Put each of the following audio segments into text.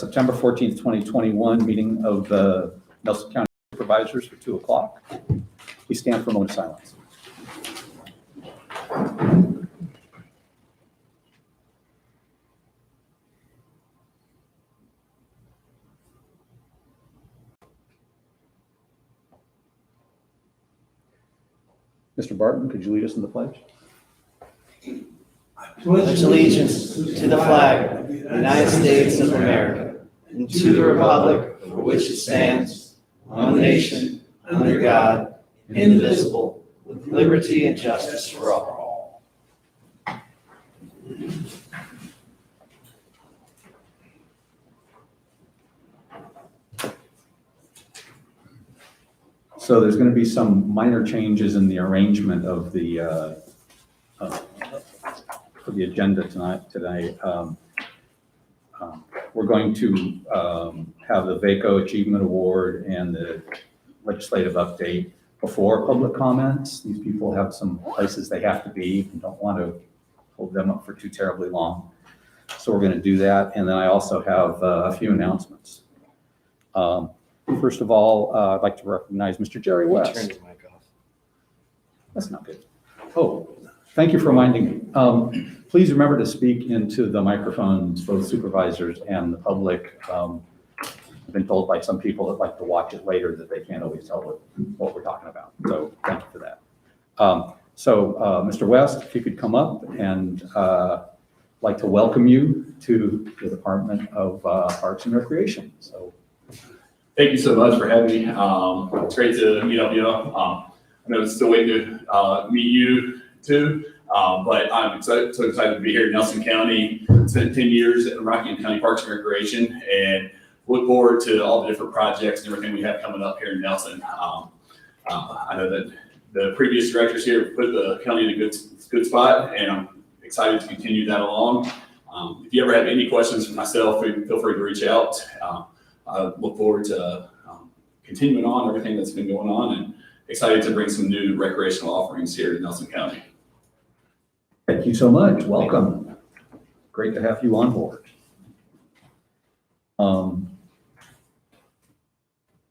September 14th, 2021 meeting of the Nelson County Supervisors for 2 o'clock. Please stand for a moment of silence. Mr. Barton, could you lead us in the pledge? Pledge allegiance to the flag of the United States of America and to the republic for which it stands, one nation, under God, indivisible, with liberty and justice for all. So there's going to be some minor changes in the arrangement of the for the agenda today. We're going to have the VACO Achievement Award and the legislative update before public comments. These people have some places they have to be and don't want to hold them up for too terribly long. So we're going to do that. And then I also have a few announcements. First of all, I'd like to recognize Mr. Jerry West. Turn your mic off. That's not good. Oh, thank you for reminding me. Please remember to speak into the microphones, both supervisors and the public. I've been told by some people that like to watch it later that they can't always tell what we're talking about. So thank you for that. Mr. West, if you could come up, and like to welcome you to the Department of Parks and Recreation. So. Thank you so much for having me. It's great to meet up with you. I know it's still waiting to meet you too, but I'm so excited to be here in Nelson County. Spent 10 years at Rockingham County Parks and Recreation, and look forward to all the different projects and everything we have coming up here in Nelson. I know that the previous directors here put the county in a good spot, and I'm excited to continue that along. If you ever have any questions for myself, feel free to reach out. I look forward to continuing on everything that's been going on, and excited to bring some new recreational offerings here to Nelson County. Thank you so much. Welcome. Great to have you on board. I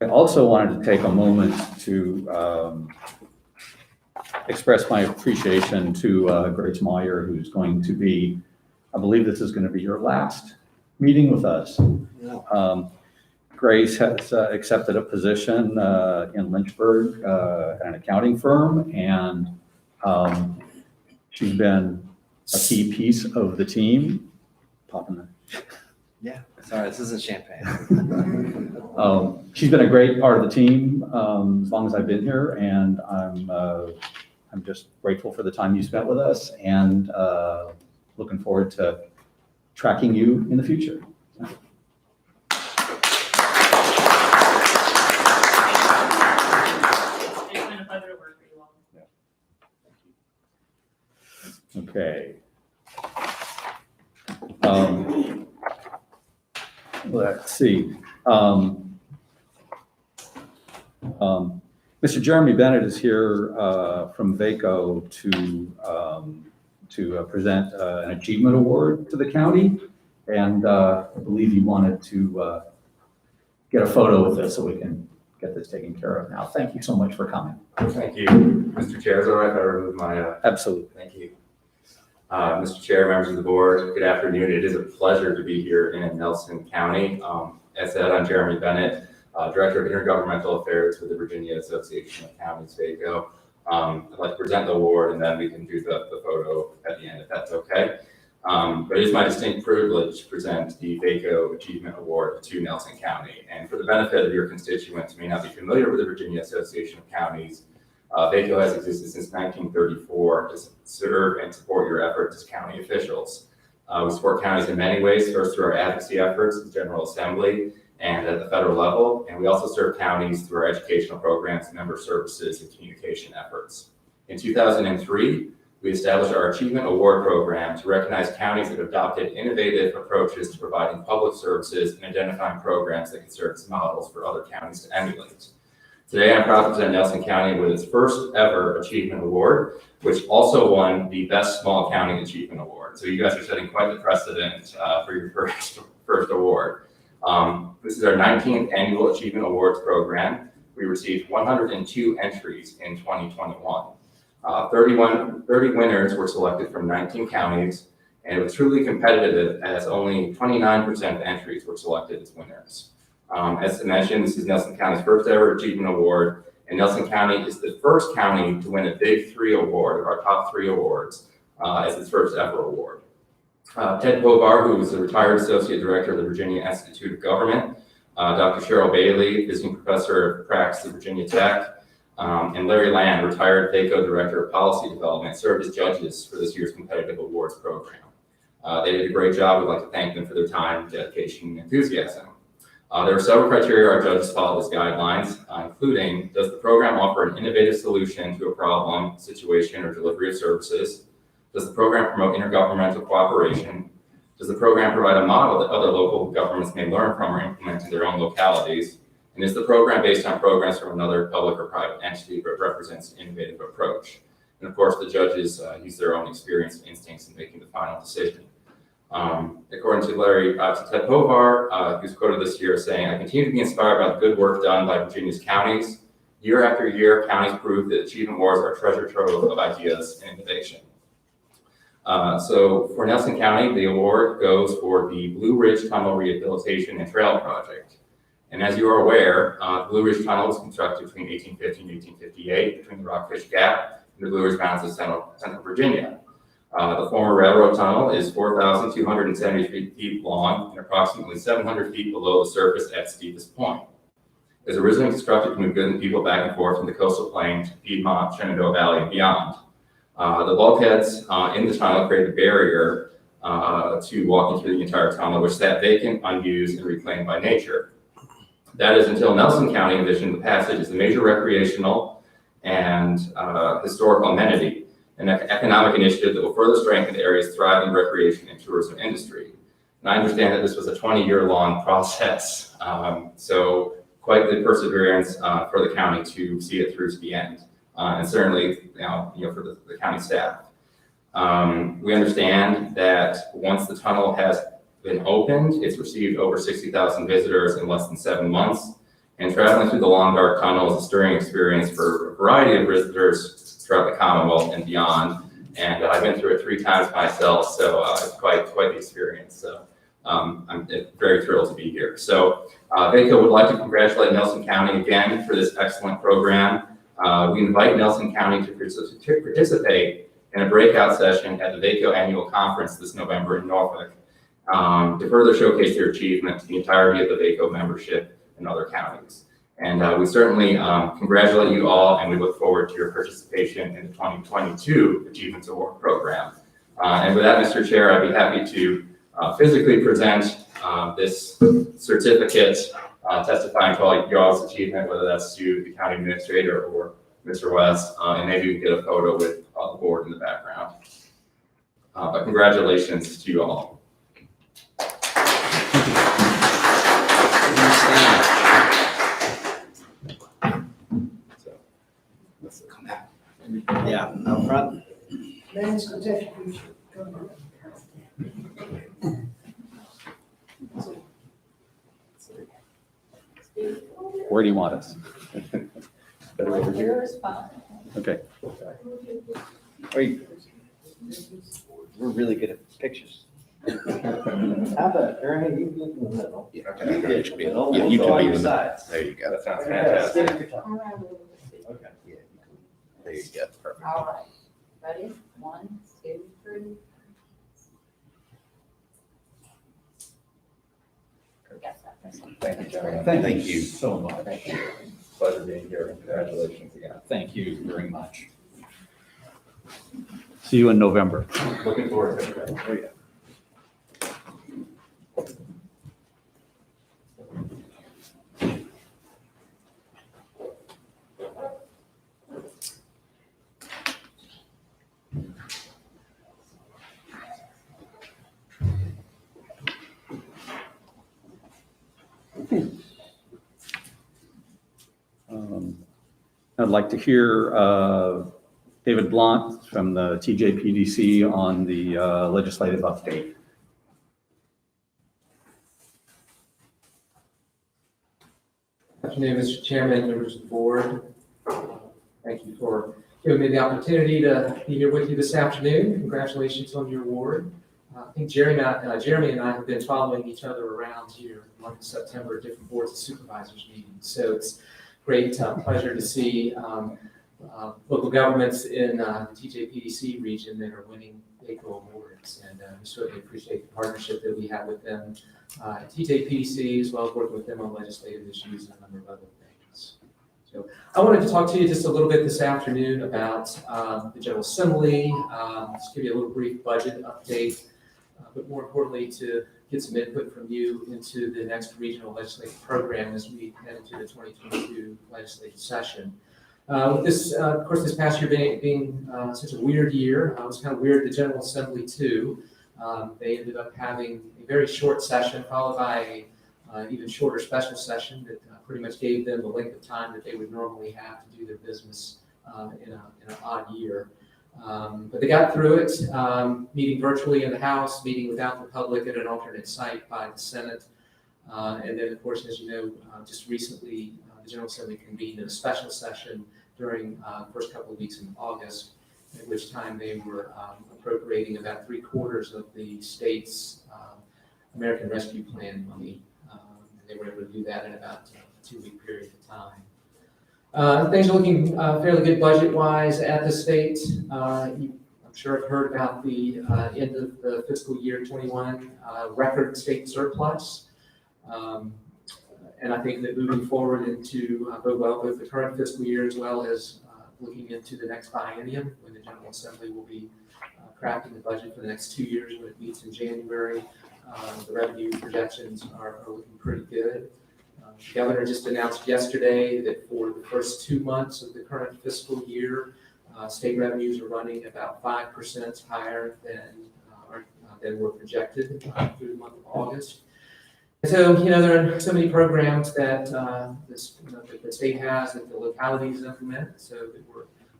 also wanted to take a moment to express my appreciation to Grace Meyer, who's going to be, I believe this is going to be your last meeting with us. Grace has accepted a position in Lynchburg at an accounting firm, and she's been a key piece of the team. Popping there. Yeah, sorry, this isn't champagne. She's been a great part of the team as long as I've been here, and I'm just grateful for the time you spent with us, and looking forward to tracking you in the future. Okay. Let's see. Mr. Jeremy Bennett is here from VACO to present an achievement award to the county, and I believe you wanted to get a photo with this so we can get this taken care of now. Thank you so much for coming. Thank you, Mr. Chair. Is it all right if I remove my? Absolutely. Thank you. Mr. Chair, members of the board, good afternoon. It is a pleasure to be here in Nelson County. As said, I'm Jeremy Bennett, Director of Intergovernmental Affairs with the Virginia Association of Counties, VACO. I'd like to present the award, and then we can do the photo at the end, if that's okay. But it is my distinct privilege to present the VACO Achievement Award to Nelson County. And for the benefit of your constituents who may not be familiar with the Virginia Association of Counties, VACO has existed since 1934 to serve and support your efforts as county officials. We support counties in many ways, first through our advocacy efforts at the General Assembly and at the federal level, and we also serve counties through our educational programs, member services, and communication efforts. In 2003, we established our Achievement Award program to recognize counties that adopted innovative approaches to providing public services and identifying programs that can serve as models for other counties to emulate. Today, I'm proud to present Nelson County with its first ever Achievement Award, which also won the Best Small County Achievement Award. So you guys are setting quite the precedent for your first award. This is our 19th Annual Achievement Awards program. We received 102 entries in 2021. 30 winners were selected from 19 counties, and it was truly competitive as only 29% of entries were selected as winners. As mentioned, this is Nelson County's first ever Achievement Award, and Nelson County is the first county to win a Big Three award, our top 3 awards, as its first ever award. Ted Povar, who is a retired Associate Director of the Virginia Institute of Government, Dr. Cheryl Bailey, Visiting Professor of Practice at Virginia Tech, and Larry Land, retired VACO Director of Policy Development, served as judges for this year's competitive awards program. They did a great job. We'd like to thank them for their time, dedication, and enthusiasm. There are several criteria our judges followed as guidelines, including, does the program offer an innovative solution to a problem, situation, or delivery of services? Does the program promote intergovernmental cooperation? Does the program provide a model that other local governments may learn from or implement in their own localities? And is the program based on programs from another public or private entity but represents an innovative approach? And of course, the judges use their own experience and instincts in making the final decision. According to Ted Povar, who's quoted this year as saying, "I continue to be inspired by the good work done by Virginia's counties. Year after year, counties prove that Achievement Awards are a treasure trove of ideas and innovation." So for Nelson County, the award goes for the Blue Ridge Tunnel Rehabilitation and Trail Project. And as you are aware, the Blue Ridge Tunnel was constructed between 1850 and 1858 between the Rockfish Gap and the Blue Ridge Mountains of Central Virginia. The former railroad tunnel is 4,273 feet long and approximately 700 feet below the surface at its deepest point. It was originally constructed to move goods and people back and forth from the coastal plain to Piedmont, Shenandoah Valley, and beyond. The bulkheads in the tunnel create a barrier to walking through the entire tunnel, which sat vacant, unused, and reclaimed by nature. That is until Nelson County envisioned the passage as a major recreational and historical amenity, an economic initiative that will further strengthen the area's thriving recreation and tourism industry. And I understand that this was a 20-year-long process, so quite the perseverance for the county to see it through to the end, and certainly for the county staff. We understand that once the tunnel has been opened, it's received over 60,000 visitors in less than 7 months, and traveling through the long dark tunnel is a stirring experience for a variety of visitors throughout the Commonwealth and beyond. And I've been through it 3 times myself, so it's quite the experience. So I'm very thrilled to be here. So VACO would like to congratulate Nelson County again for this excellent program. We invite Nelson County to participate in a breakout session at the VACO annual conference this November in Norfolk to further showcase their achievement to the entirety of the VACO membership in other counties. And we certainly congratulate you all, and we look forward to your participation in the 2022 Achievements Award Program. And with that, Mr. Chair, I'd be happy to physically present this certificate testifying to all y'all's achievement, whether that's to the county administrator or Mr. West, and maybe we can get a photo with the board in the background. But congratulations to you all. Yeah, up front. Man's protection. Where do you want us? Better over here? Here is fine. Okay. We're really good at pictures. How about, Ernie, you get in the middle. Yeah, You should be in the middle. you can be in the sides. There you go. That sounds Yeah, fantastic. stick your tongue. Okay. Yeah, there you go. Perfect. All right, ready? 1, 2, 3. Thank you, Jerry. Thank you. so much. Pleasure being here. Congratulations again. Thank you very much. See you in November. Looking forward to it. Oh, yeah. I'd like to hear David Blunt from the TJPDC on the legislative update. Afternoon, Mr. Chairman, members of the board. Thank you for giving me the opportunity to be here with you this afternoon. Congratulations on your award. I think Jeremy and I have been following each other around here in the month of September at different boards of supervisors meetings. So it's great pleasure to see local governments in the TJPDC region that are winning VACO awards. And we certainly appreciate the partnership that we have with them at TJPDC, as well as working with them on legislative issues and a number of other things. So I wanted to talk to you just a little bit this afternoon about the General Assembly, just give you a little brief budget update, but more importantly, to get some input from you into the next regional legislative program as we head into the 2022 legislative session. With this, of course, this past year being such a weird year, it was kind of weird, the General Assembly too. They ended up having a very short session followed by an even shorter special session that pretty much gave them the length of time that they would normally have to do their business in an odd year. But they got through it, meeting virtually in the House, meeting without the public at an alternate site by the Senate. And then, of course, as you know, just recently, the General Assembly convened in a special session during the first couple of weeks in August, at which time they were appropriating about 3/4 of the state's American Rescue Plan money. And they were able to do that in about a 2-week period of time. Things are looking fairly good budget-wise at the state. I'm sure have heard about the end of the fiscal year 21 record state surplus. And I think that moving forward into both the current fiscal year as well as looking into the next biennium, when the General Assembly will be crafting the budget for the next 2 years when it meets in January, the revenue projections are looking pretty good. The governor just announced yesterday that for the first 2 months of the current fiscal year, state revenues are running about 5% higher than were projected through the month of August. And so, there are so many programs that that the state has that the localities implement. So that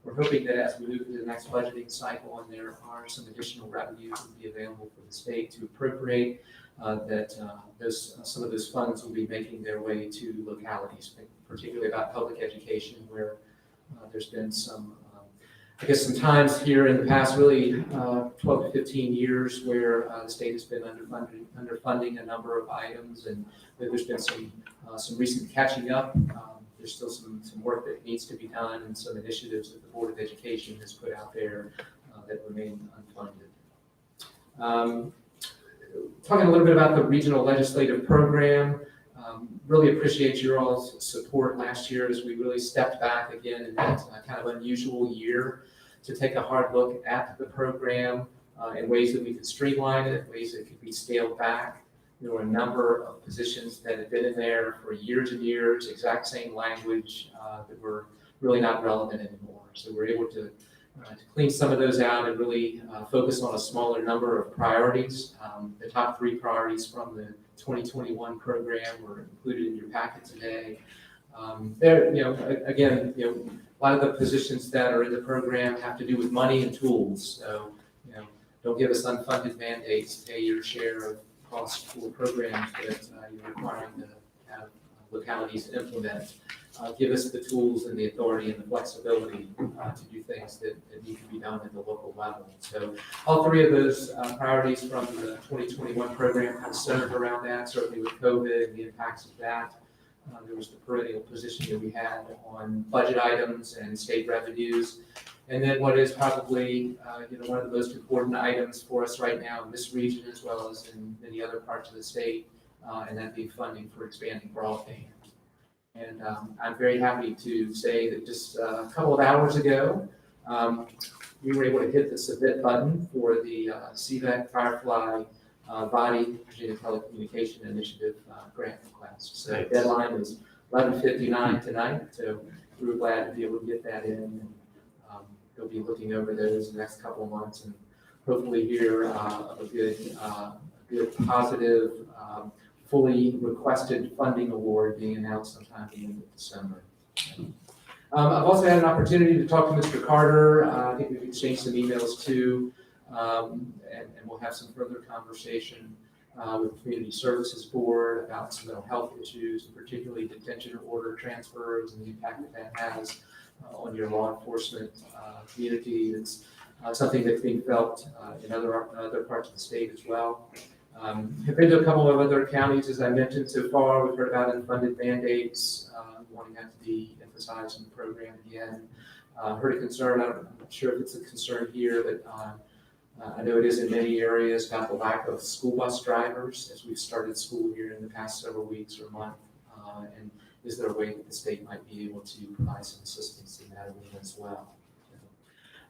we're hoping that as we move into the next budgeting cycle and there are some additional revenues that will be available for the state to appropriate, some of those funds will be making their way to localities, particularly about public education, where there's been some times here in the past, really 12 to 15 years, where the state has been underfunding a number of items, and there's been some recent catching up. There's still some work that needs to be done, and some initiatives that the Board of Education has put out there that remain unfunded. Talking a little bit about the regional legislative program, really appreciate your all's support last year as we really stepped back again in that kind of unusual year to take a hard look at the program in ways that we could streamline it, ways that could be scaled back. There were a number of positions that had been in there for years and years, exact same language that were really not relevant anymore. So we're able to clean some of those out and really focus on a smaller number of priorities. The top 3 priorities from the 2021 program were included in your packet today. Again, a lot of the positions that are in the program have to do with money and tools. So, don't give us unfunded mandates, pay your share of costs for programs that you're requiring to have localities implement. Give us the tools and the authority and the flexibility to do things that need to be done at the local level. So all 3 of those priorities from the 2021 program kind of centered around that, certainly with COVID and the impacts of that. There was the perennial position that we had on budget items and state revenues. And then what is probably one of the most important items for us right now in this region, as well as in many other parts of the state, and that being funding for expanding broadband. And I'm very happy to say that just a couple of hours ago, we were able to hit the submit button for the CVEC Firefly Body Virginia Telecommunication Initiative grant request. So the deadline was 11:59 tonight, so we were glad to be able to get that in. And they'll be looking over those the next couple of months and hopefully hear of a good positive, fully requested funding award being announced sometime in the end of December. I've also had an opportunity to talk to Mr. Carter. I think we've exchanged some emails too, and we'll have some further conversation with the Community Services Board about some mental health issues, and particularly detention order transfers and the impact that has on your law enforcement community. It's something that's being felt in other parts of the state as well. Have been to a couple of other counties, as I mentioned so far. We've heard about unfunded mandates, wanting that to be emphasized in the program again. Heard a concern, I'm not sure if it's a concern here, but I know it is in many areas about the lack of school bus drivers as we've started school here in the past several weeks or month. And is there a way that the state might be able to provide some assistance in that arena as well?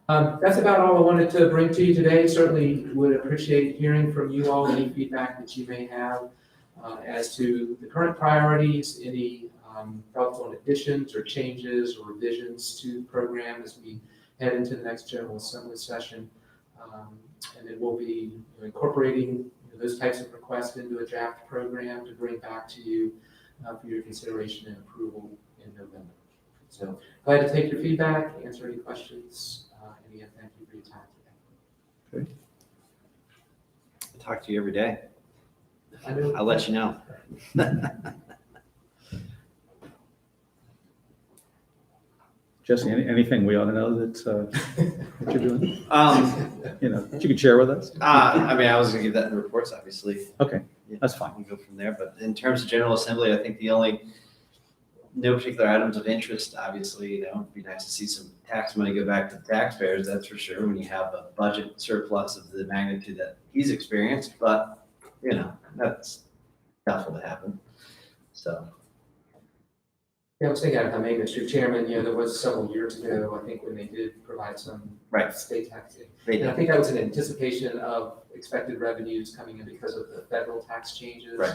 That's about all I wanted to bring to you today. Certainly would appreciate hearing from you all, any feedback that you may have as to the current priorities, any thoughts on additions or changes or revisions to the program as we head into the next General Assembly session. And then we'll be incorporating those types of requests into a draft program to bring back to you for your consideration and approval in November. So glad to take your feedback, answer any questions. And again, thank you for your time today. I talk to you every day. I know. I'll let you know. Jesse, anything we ought to know that's what you're doing? You know, that you could share with us? I mean, I was gonna give that in the reports, obviously. Okay, Yeah, that's fine. we'll go from there, but in terms of General Assembly, I think no particular items of interest, obviously, it'd be nice to see some tax money go back to the taxpayers, that's for sure, when you have a budget surplus of the magnitude that he's experienced, but, that's doubtful to happen, so. Yeah, I was thinking, if I may, Mr. Chairman, there was several years ago, I think, when they did provide some Right. state taxing. They And I did. think that was in anticipation of expected revenues coming in because of the federal tax changes. Right.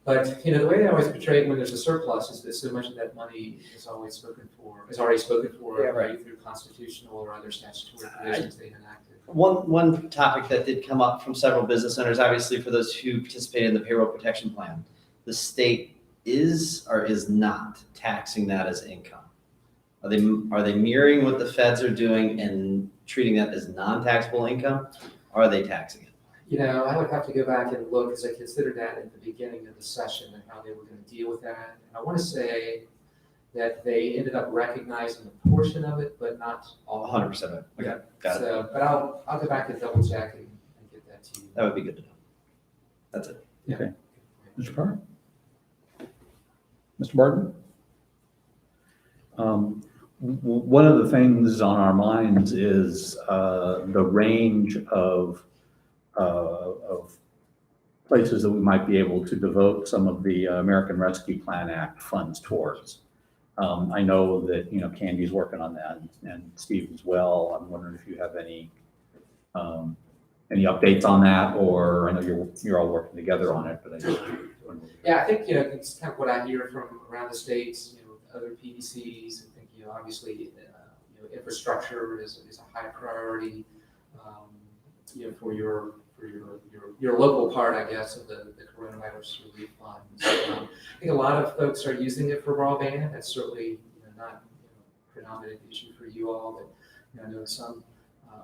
But, the way they always portray it when there's a surplus is that so much of that money is already spoken for, Yeah, right. through constitutional or other statutory provisions they've enacted. One topic that did come up from several business owners, obviously for those who participated in the payroll protection plan, the state is or is not taxing that as income? Are they mirroring what the feds are doing and treating that as non-taxable income? Or are they taxing it? I would have to go back and look, as I considered that at the beginning of the session and how they were going to deal with that. And I want to say that they ended up recognizing a portion of it, but not all. 100% of it. Okay, got it. So, but I'll go back and double check and get that to you. That would be good to know. That's it. Mr. Parr? Mr. Barton? One of the things on our minds is the range of places that we might be able to devote some of the American Rescue Plan Act funds towards. I know that, Candy's working on that and Steve as well. I'm wondering if you have any updates on that, or I know you're all working together on it, but I just. Yeah, I think, it's kind of what I hear from around the states, other PDCs. I think, obviously, infrastructure is a high priority, for your local part, I guess, of the coronavirus relief fund. I think a lot of folks are using it for broadband. That's certainly not a predominant issue for you all, but I know some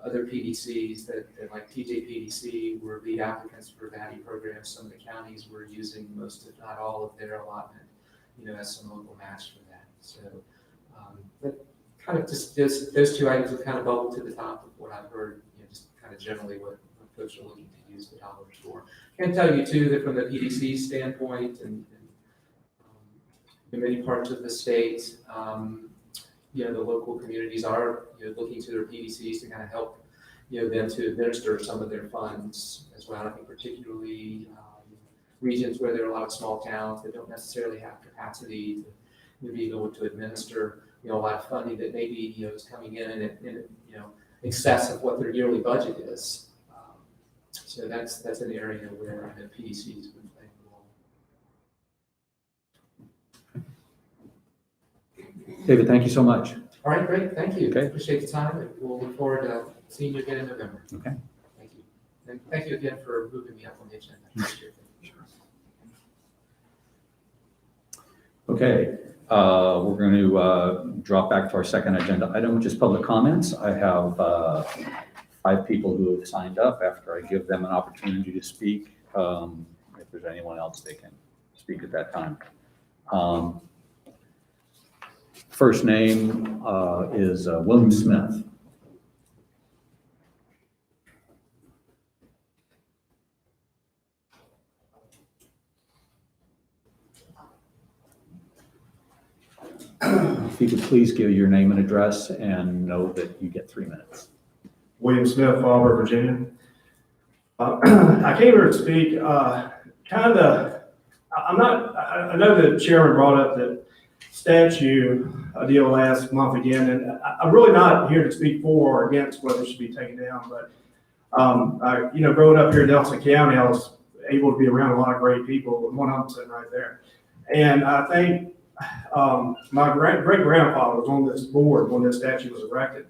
other PDCs that like TJPDC were lead applicants for VADI programs. Some of the counties were using most, if not all, of their allotment, as some local match for that. So, but kind of just those two items have kind of bubbled to the top of what I've heard, just kind of generally what folks are looking to use the dollars for. I can tell you too that from the PDC standpoint and in many parts of the state, the local communities are looking to their PDCs to kind of help them to administer some of their funds as well. I think particularly regions where there are a lot of small towns that don't necessarily have capacity to be able to administer a lot of funding that maybe is coming in excess of what their yearly budget is. So that's an area where the PDC has been playing a role. David, thank you so much. All right, great, thank you. Okay. Appreciate the time, and we'll look forward to seeing you again in November. Okay. Thank you. And thank you again for moving me up on the agenda. Appreciate it. Okay, we're going to drop back to our second agenda item, which is public comments. I have 5 people who have signed up after I give them an opportunity to speak. if there's anyone else, they can speak at that time. First name is William Smith. If you could please give your name and address and know that you get 3 minutes. William Smith, Auburn, Virginia. I came here to speak, I know the chairman brought up the statue deal last month again, and I'm really not here to speak for or against whether it should be taken down, but, growing up here in Nelson County, I was able to be around a lot of great people, and one of them sitting right there. And I think my great-grandfather was on this board when this statue was erected.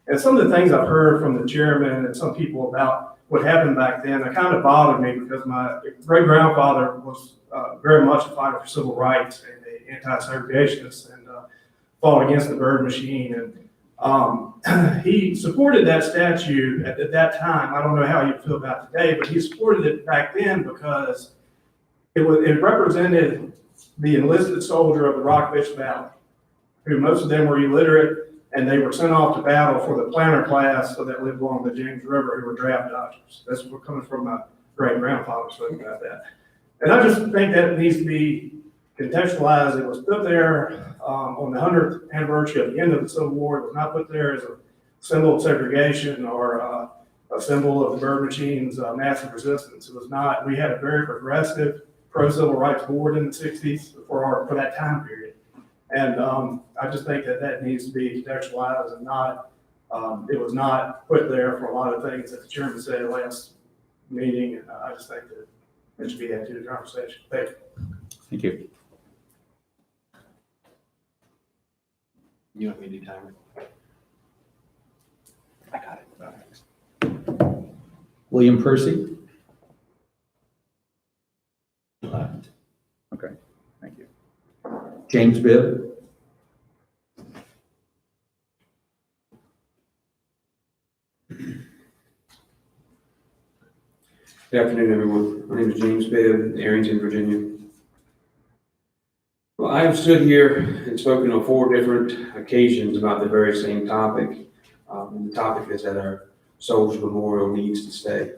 And some of the things I've heard from the chairman and some people about what happened back then, it kind of bothered me because my great-grandfather was very much a fighter for civil rights and an anti-segregationist and fought against the bird machine. And he supported that statue at that time. I don't know how you feel about it today, but he supported it back then because it represented the enlisted soldier of the Rockfish Valley, who most of them were illiterate, and they were sent off to battle for the planter class that lived along the James River, who were draft dodgers. That's what coming from my great-grandfather spoke about that. And I just think that needs to be contextualized. It was put there on the 100th anniversary of the end of the Civil War. It was not put there as a symbol of segregation or a symbol of the bird machine's massive resistance. It was not. We had a very progressive pro-civil rights board in the 60s for that time period. And I just think that needs to be contextualized and not, it was not put there for a lot of things that the chairman said last meeting. And I just think that it should be added to the conversation. Thank you. Thank you. You want me to do timer? I got it. William Percy? Left. Okay, thank you. James Bibb? Good afternoon, everyone. My name is James Bibb, Arrington, Virginia. Well, I have stood here and spoken on 4 different occasions about the very same topic. And the topic is that our Soldiers Memorial needs to stay.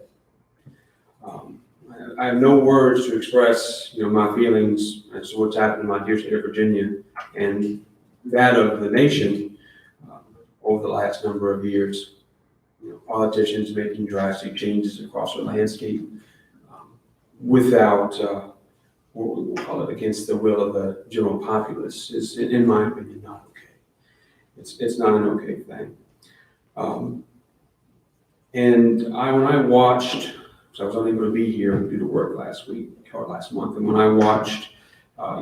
I have no words to express, my feelings as to what's happened in my dear state of Virginia and that of the nation over the last number of years. Politicians making drastic changes across our landscape without, what we will call it, against the will of the general populace is, in my opinion, not okay. It's not an okay thing. And when I watched, so I was unable to be here due to work last week or last month, and when I watched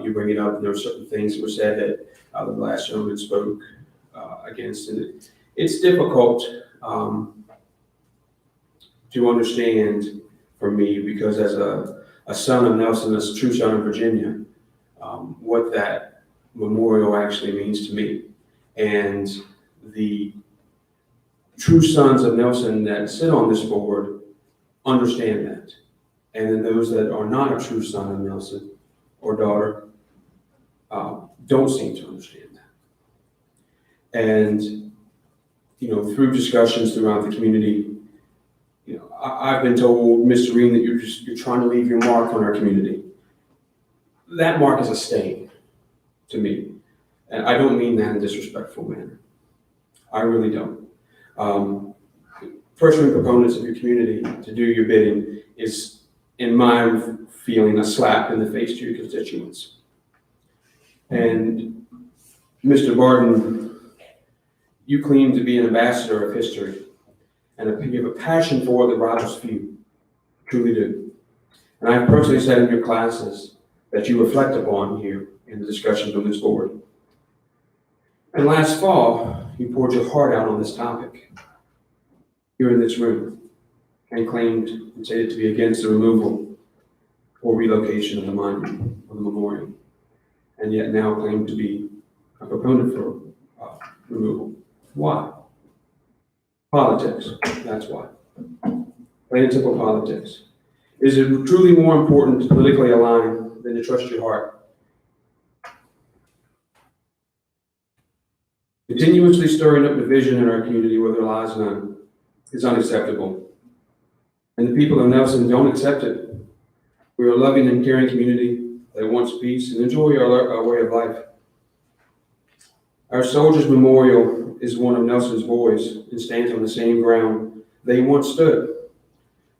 you bring it up, and there were certain things that were said that the last gentleman spoke against, and it's difficult to understand for me, because as a son of Nelson, as a true son of Virginia, what that memorial actually means to me. And the true sons of Nelson that sit on this board understand that. And then those that are not a true son of Nelson or daughter don't seem to understand that. And, through discussions throughout the community, I've been told, Mr. Ream, that you're trying to leave your mark on our community. That mark is a stain to me. And I don't mean that in a disrespectful manner. I really don't. First-rate proponents of your community to do your bidding is, in my feeling, a slap in the face to your constituents. And Mr. Barton, you claim to be an ambassador of history, and you have a passion for the Rogers feud, truly do. And I've personally said in your classes that you reflect upon here in the discussions on this board. And last fall, you poured your heart out on this topic here in this room and claimed and stated to be against the removal or relocation of the monument or the memorial, and yet now claim to be a proponent for removal. Why? Politics, that's why. Plain and simple politics. Is it truly more important to politically align than to trust your heart? Continuously stirring up division in our community where there lies none is unacceptable. And the people of Nelson don't accept it. We are a loving and caring community that wants peace and enjoy our way of life. Our Soldiers Memorial is one of Nelson's boys and stands on the same ground they once stood.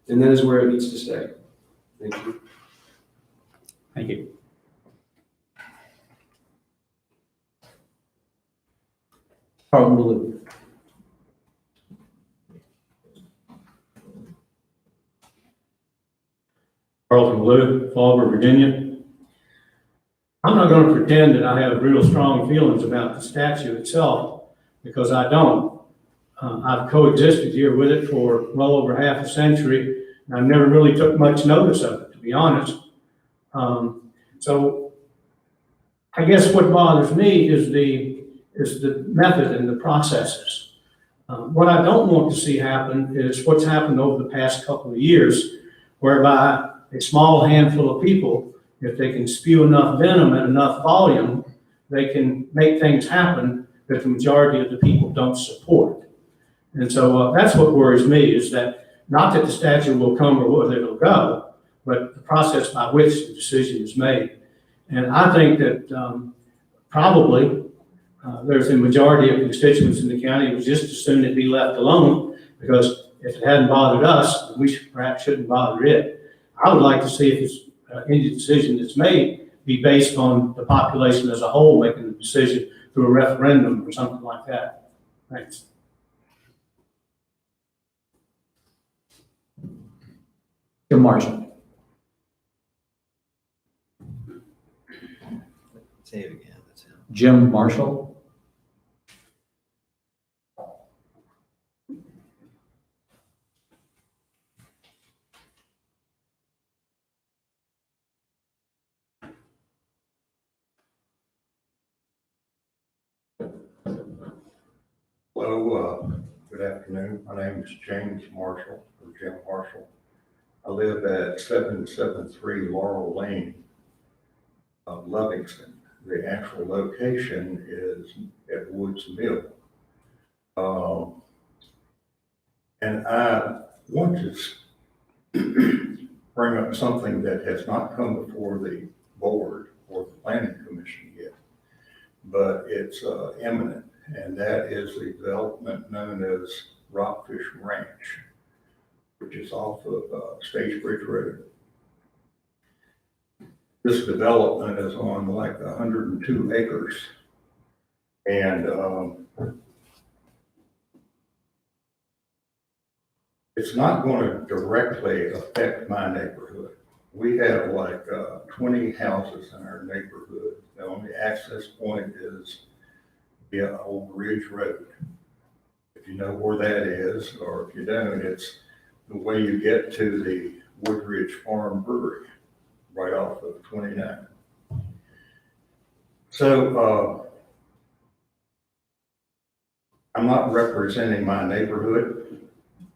And that is where it needs to stay. Thank you. Thank you. Carlton Blue. Carlton Blue, Fall River, Virginia. I'm not going to pretend that I have real strong feelings about the statue itself, because I don't. I've coexisted here with it for well over half a century, and I've never really took much notice of it, to be honest. So I guess what bothers me is the method and the processes. What I don't want to see happen is what's happened over the past couple of years, whereby a small handful of people, if they can spew enough venom and enough volume, they can make things happen that the majority of the people don't support. And so that's what worries me, is that not that the statute will come or whether it'll go, but the process by which the decision is made. And I think that probably there's a majority of constituents in the county who just as soon it be left alone, because if it hadn't bothered us, we perhaps shouldn't bother it. I would like to see if it's any decision that's made be based on the population as a whole making the decision through a referendum or something like that. Thanks. Jim Marshall. Say it again. That's him. Jim Marshall. Hello, good afternoon. My name is James Marshall, or Jim Marshall. I live at 773 Laurel Lane, Livingston. The actual location is at Woods Mill. And I want to bring up something that has not come before the board or the planning commission yet, but it's imminent. And that is the development known as Rockfish Ranch, which is off of Stagebridge Road. This development is on like 102 acres. And it's not going to directly affect my neighborhood. We have like 20 houses in our neighborhood. The only access point is via Old Ridge Road. If you know where that is, or if you don't, it's the way you get to the Woodridge Farm Brewery, right off of 29. So I'm not representing my neighborhood.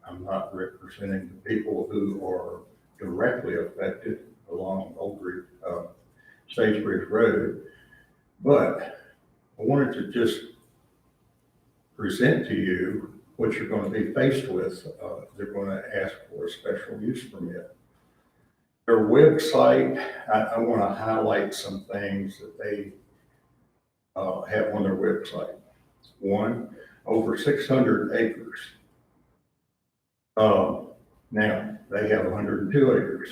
I'm not representing the people who are directly affected along Old Ridge, Stagebridge Road, but I wanted to just present to you what you're going to be faced with. They're going to ask for a special use permit. Their website, I want to highlight some things that they have on their website. One, over 600 acres. Now, they have 102 acres.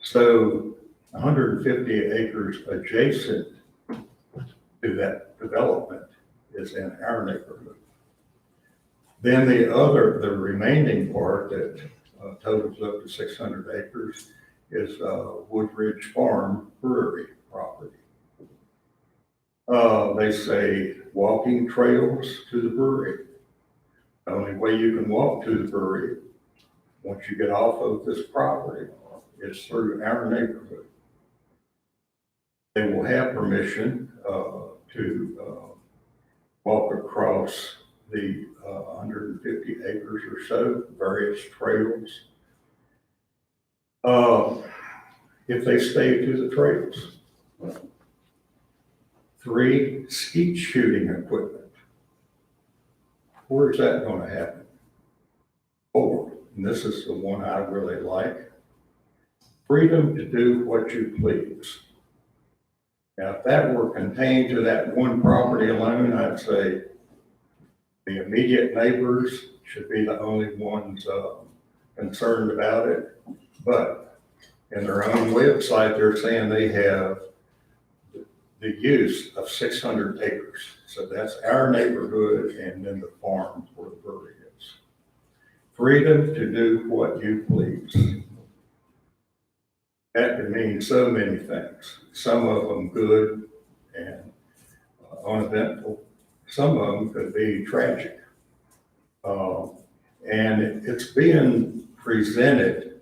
So 150 acres adjacent to that development is in our neighborhood. Then the remaining part that totals up to 600 acres is Woodridge Farm Brewery property. They say walking trails to the brewery. The only way you can walk to the brewery, once you get off of this property, is through our neighborhood. They will have permission to walk across the 150 acres or so, various trails. If they stay to the trails. 3, skeet shooting equipment. Where's that gonna happen? 4, and this is the one I really like, freedom to do what you please. Now, if that were contained to that one property alone, I'd say the immediate neighbors should be the only ones concerned about it. But in their own website, they're saying they have the use of 600 acres. So that's our neighborhood and then the farm where the brewery is. Freedom to do what you please. That could mean so many things. Some of them good and uneventful. Some of them could be tragic. And it's being presented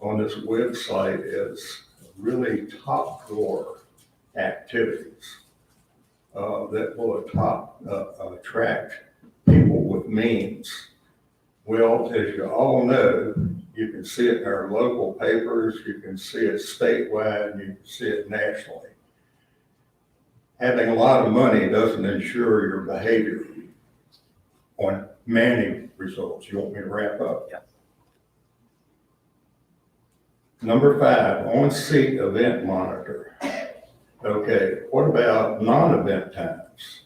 on this website as really top drawer activities that will attract people with means. Well, as you all know, you can see it in our local papers, you can see it statewide, you can see it nationally. Having a lot of money doesn't ensure your behavior on many results. You want me to wrap up? Yeah. Number 5, on-seat event monitor. Okay, what about non-event times?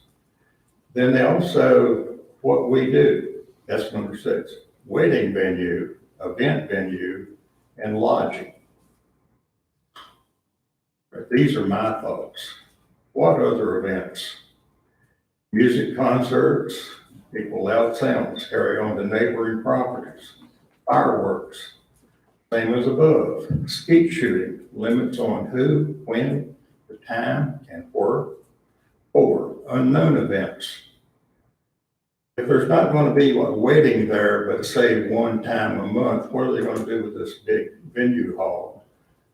Then they also, what we do, that's number 6, wedding venue, event venue, and lodging. These are my thoughts. What other events? Music concerts, equal loud sounds, carry on to neighboring properties. Fireworks, same as above. Skeet shooting, limits on who, when, the time, and where. 4, unknown events. If there's not going to be a wedding there, but say one time a month, what are they going to do with this big venue hall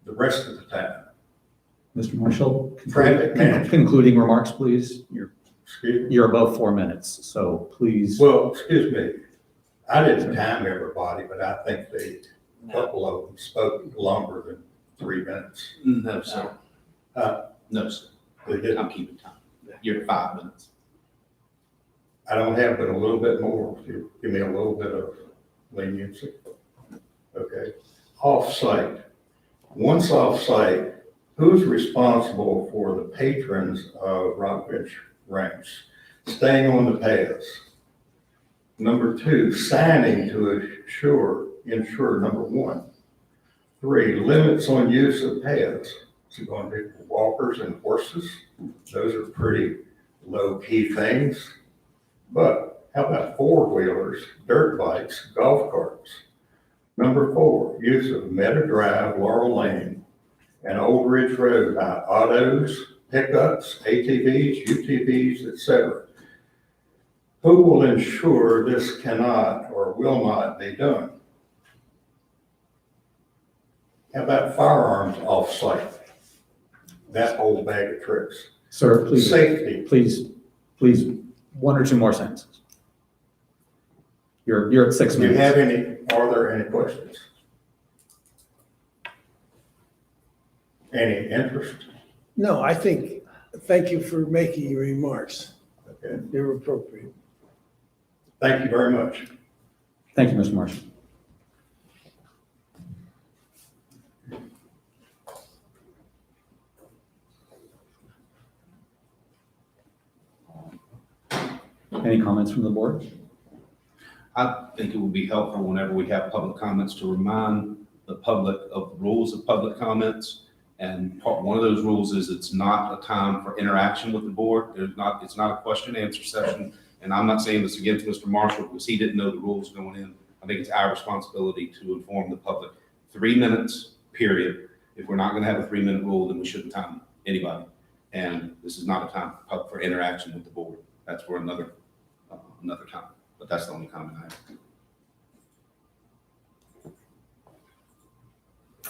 the rest of the time? Mr. Marshall, Traffic management. concluding remarks, please. Excuse me? You're above 4 minutes, so please. Well, excuse me. I didn't time everybody, but I think a couple of them spoke longer than 3 minutes. No, sir. No, sir. They didn't. I'm keeping time. You're at 5 minutes. I don't have but a little bit more. If you give me a little bit of leniency. Okay. Off-site. Once off-site, who's responsible for the patrons of Rockfish Ranch staying on the paths? Number 2, signing to ensure number 1. 3, limits on use of paths. Is it going to be for walkers and horses? Those are pretty low-key things. But how about 4-wheelers, dirt bikes, golf carts? Number 4, use of Meadow Drive, Laurel Lane, and Old Ridge Road by autos, pickups, ATVs, UTVs, etc. Who will ensure this cannot or will not be done? How about firearms off-site? That whole bag of tricks. Sir, please. Safety. Please, 1 or 2 more sentences. You're at 6 Do you minutes. are there any questions? Any interest? No, thank you for making your remarks. Okay. They're appropriate. Thank you very much. Thank you, Mr. Marshall. Any comments from the board? I think it would be helpful whenever we have public comments to remind the public of the rules of public comments. And one of those rules is it's not a time for interaction with the board. It's not a question and answer session. And I'm not saying this against Mr. Marshall because he didn't know the rules going in. I think it's our responsibility to inform the public. 3 minutes, period. If we're not going to have a 3-minute rule, then we shouldn't time anybody. And this is not a time for interaction with the board. That's for another time. But that's the only comment I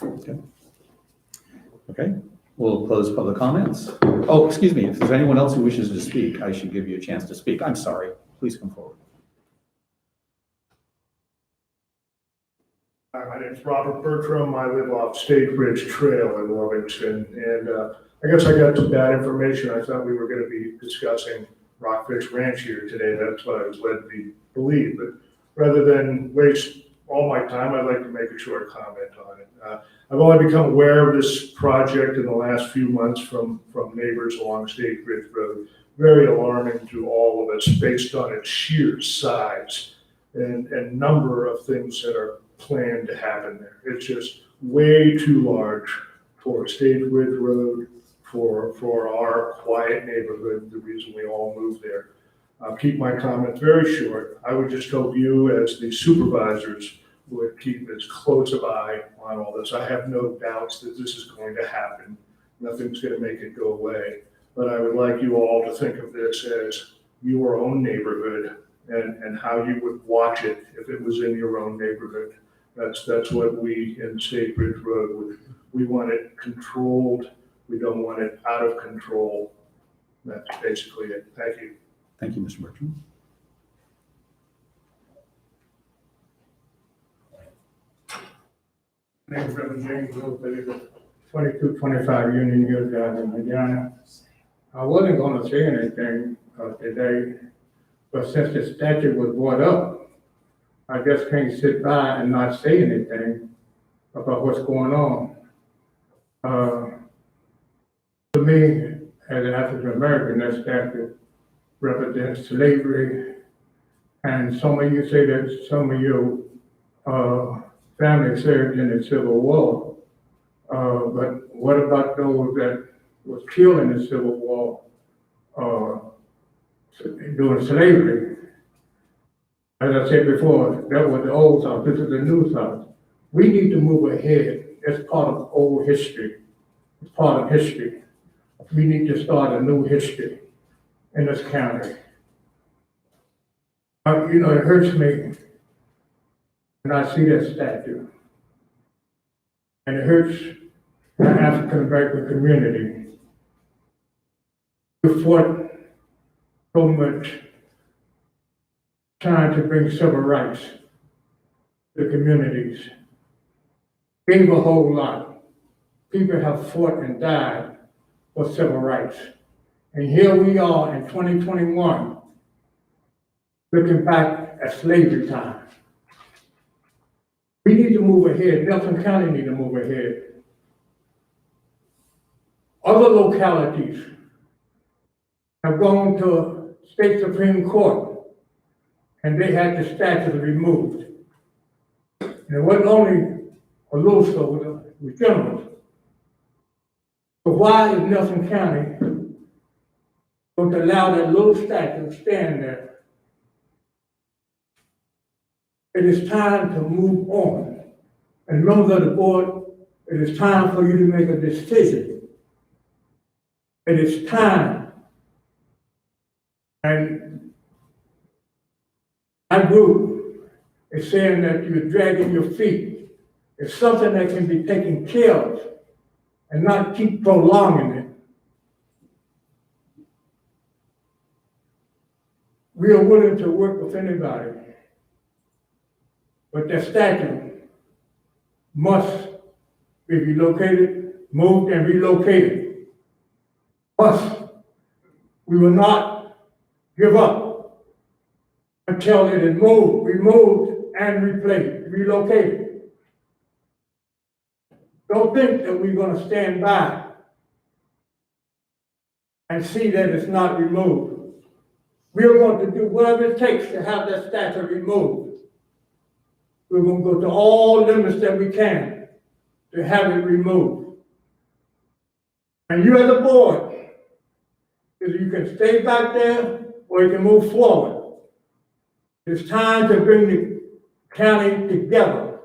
have. Okay, we'll close public comments. Oh, excuse me, if there's anyone else who wishes to speak, I should give you a chance to speak. I'm sorry, please come forward. Hi, my name's Robert Bertram. I live off State Ridge Trail in Livingston. And I guess I got some bad information. I thought we were going to be discussing Rockfish Ranch here today. That's what I was led to believe. But rather than waste all my time, I'd like to make a short comment on it. I've only become aware of this project in the last few months from neighbors along State Ridge Road. Very alarming to all of us based on its sheer size and number of things that are planned to happen there. It's just way too large for State Ridge Road, for our quiet neighborhood, the reason we all moved there. I'll keep my comments very short. I would just hope you, as the supervisors, would keep as close of eye on all this. I have no doubts that this is going to happen. Nothing's going to make it go away. But I would like you all to think of this as your own neighborhood and how you would watch it if it was in your own neighborhood. That's what we in State Ridge Road we want it controlled. We don't want it out of control. That's basically it. Thank you. Thank you, Mr. Bertram. Name is Reverend James Rose, I live at 2225 Union Hill Drive in Indiana. I wasn't going to say anything today, but since the statute was brought up, I just can't sit by and not say anything about what's going on. To me, as an African American, that statute represents slavery, and some of you say that some of your family served in the Civil War, but what about those that was killed in the Civil War during slavery? As I said before, that was the old South, this is the new South. We need to move ahead. It's part of old history. It's part of history. We need to start a new history in this county. You know, it hurts me when I see that statue. And it hurts the African American community. We fought so much trying to bring civil rights to the communities. Gave a whole lot. People have fought and died for civil rights. And here we are in 2021, looking back at slavery time. We need to move ahead. Nelson County need to move ahead. Other localities have gone to state Supreme Court and they had the statute removed. And it wasn't only a little so, it was general. But why is Nelson County going to allow that little statute to stand there? It is time to move on. And members of the board, it is time for you to make a decision. It is time. And my group is saying that you're dragging your feet. It's something that can be taken care of and not keep prolonging it. We are willing to work with anybody, but that statute must be relocated, moved and relocated. Must. We will not give up until it is moved, removed, and relocated. Don't think that we're going to stand by and see that it's not removed. We are going to do whatever it takes to have that statue removed. We're going to go to all limits that we can to have it removed. And you as a board, either you can stay back there or you can move forward. It's time to bring the county together.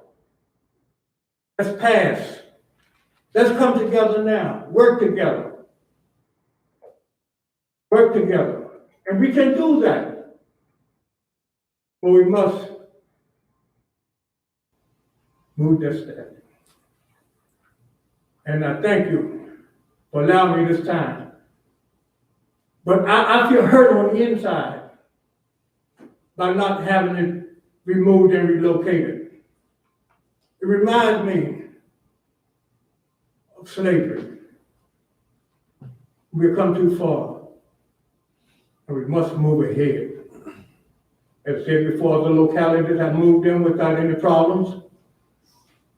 Let's pass. Let's come together now. Work together. Work together. And we can do that. But we must move this step. And I thank you for allowing me this time. But I feel hurt on the inside by not having it removed and relocated. It reminds me of slavery. We've come too far, and we must move ahead. As I said before, the localities have moved in without any problems.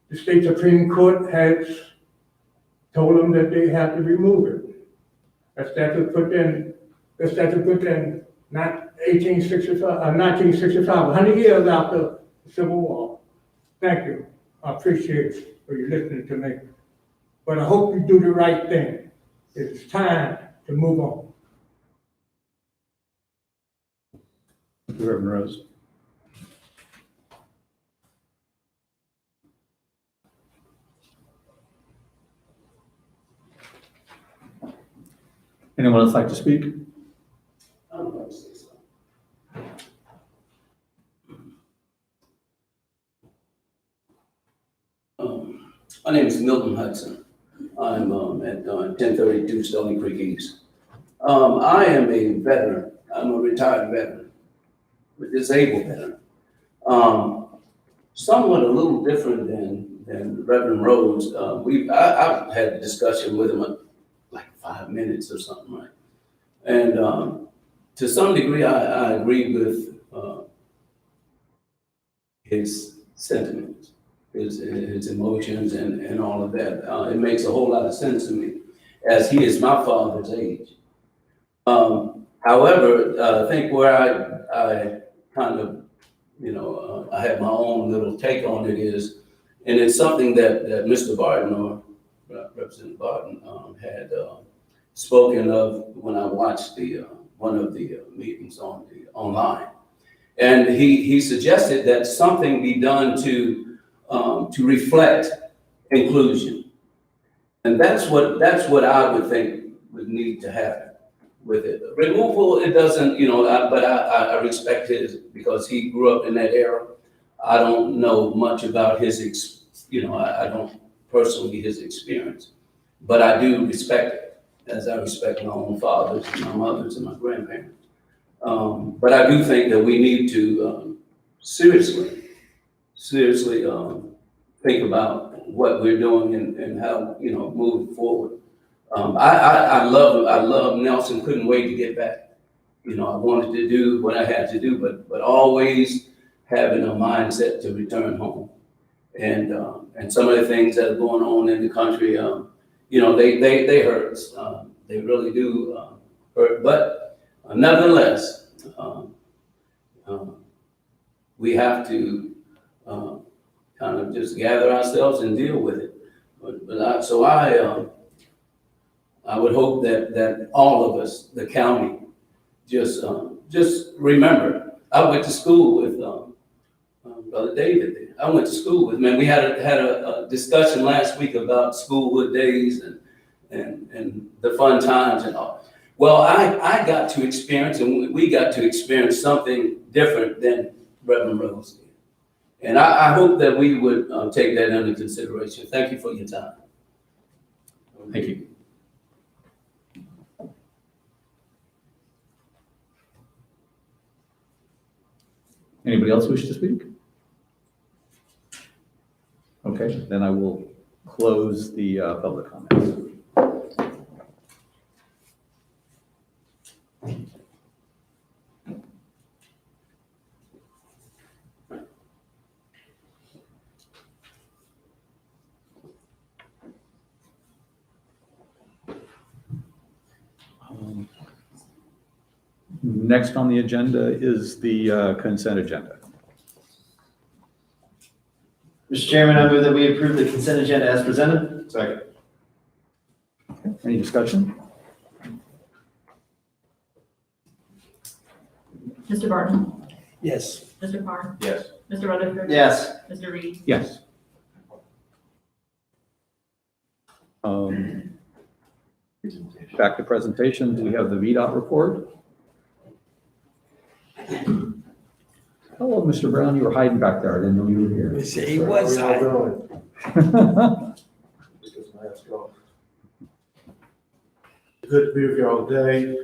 The state Supreme Court has told them that they have to remove it. That statute put in 1965, 100 years after the Civil War. Thank you. I appreciate it for you listening to me. But I hope you do the right thing. It's time to move on. Thank you, Reverend Rose. Anyone else like to speak? I would like to say something. My name is Milton Hudson. I'm at 1032 Stony Creek East. I am a veteran. I'm a retired veteran, a disabled veteran. Somewhat a little different than Reverend Rose. I've had a discussion with him like 5 minutes or something, right? And to some degree, I agree with his sentiments, his emotions, and all of that. It makes a whole lot of sense to me, as he is my father's age. However, I think where I kind of, I have my own little take on it is, and it's something that Mr. Barton or Representative Barton had spoken of when I watched one of the meetings online, and he suggested that something be done to reflect inclusion, and that's what I would think would need to happen with it. Removal, it doesn't, but I respect his, because he grew up in that era. I don't know much about his, I don't personally his experience, but I do respect it, as I respect my own fathers, and my mothers, and my grandparents. But I do think that we need to seriously think about what we're doing and how, moving forward. I love Nelson, couldn't wait to get back. I wanted to do what I had to do, but always having a mindset to return home. And some of the things that are going on in the country, they hurt. They really do hurt. But nevertheless, we have to kind of just gather ourselves and deal with it. I would hope that all of us, the county, just remember. I went to school with Brother David there. I went to school with him, and we had a discussion last week about schoolhood days and the fun times and all. Well, I got to experience, and we got to experience something different than Reverend Rose did. And I hope that we would take that into consideration. Thank you for your time. Thank you. Anybody else wish to speak? Okay, then I will close the public comments. Next on the agenda is the consent agenda. Mr. Chairman, I move that we approve the consent agenda as presented. Second. Any discussion? Mr. Barton? Yes. Mr. Carr? Yes. Mr. Rutherford? Yes. Mr. Reed? Yes. Back to presentations, we have the VDOT report. Hello, Mr. Brown, you were hiding back there. I didn't know you were here. He was hiding. Good to be with you all today.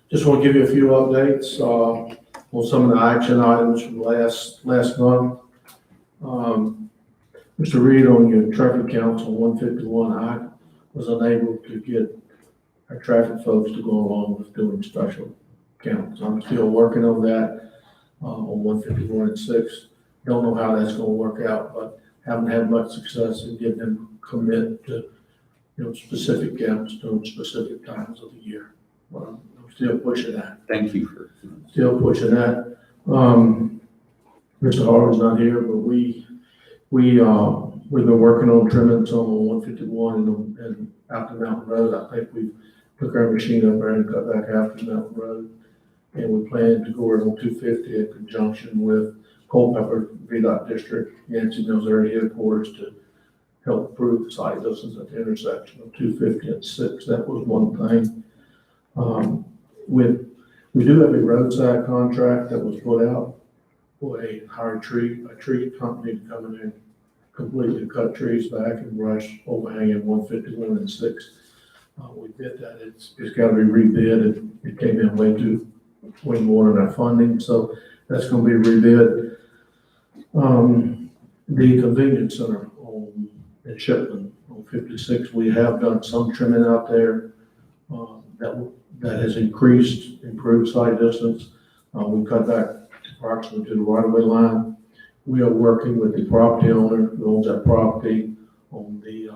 Just want to give you a few updates on some of the action items from last month. Mr. Reed, on your traffic counts on 151, I was unable to get our traffic folks to go along with doing special counts. I'm still working on that on 151 and 6. Don't know how that's going to work out, but haven't had much success in getting them commit to, specific counts during specific times of the year. But I'm still pushing that. Thank you for. Still pushing that. Mr. Harvey's not here, but we've been working on trimming some on 151 and out to Mountain Road. I think we took our machine up there and cut back half to Mountain Road. And we plan to go over on 250 in conjunction with Culpeper VDOT District, Yancey Mills area headquarters to help improve the sight distance at the intersection of 250 and 6. That was one thing. We do have a roadside contract that was put out for a tree company to come in and completely cut trees back and brush overhanging 151 and 6. We did that. It's got to be rebid. It came in way more than our funding, so that's going to be rebid. The convenience center in Shipman on 56, we have done some trimming out there that has improved sight distance. We cut back approximately to the right-of-way line. We are working with the property owner who owns that property on the,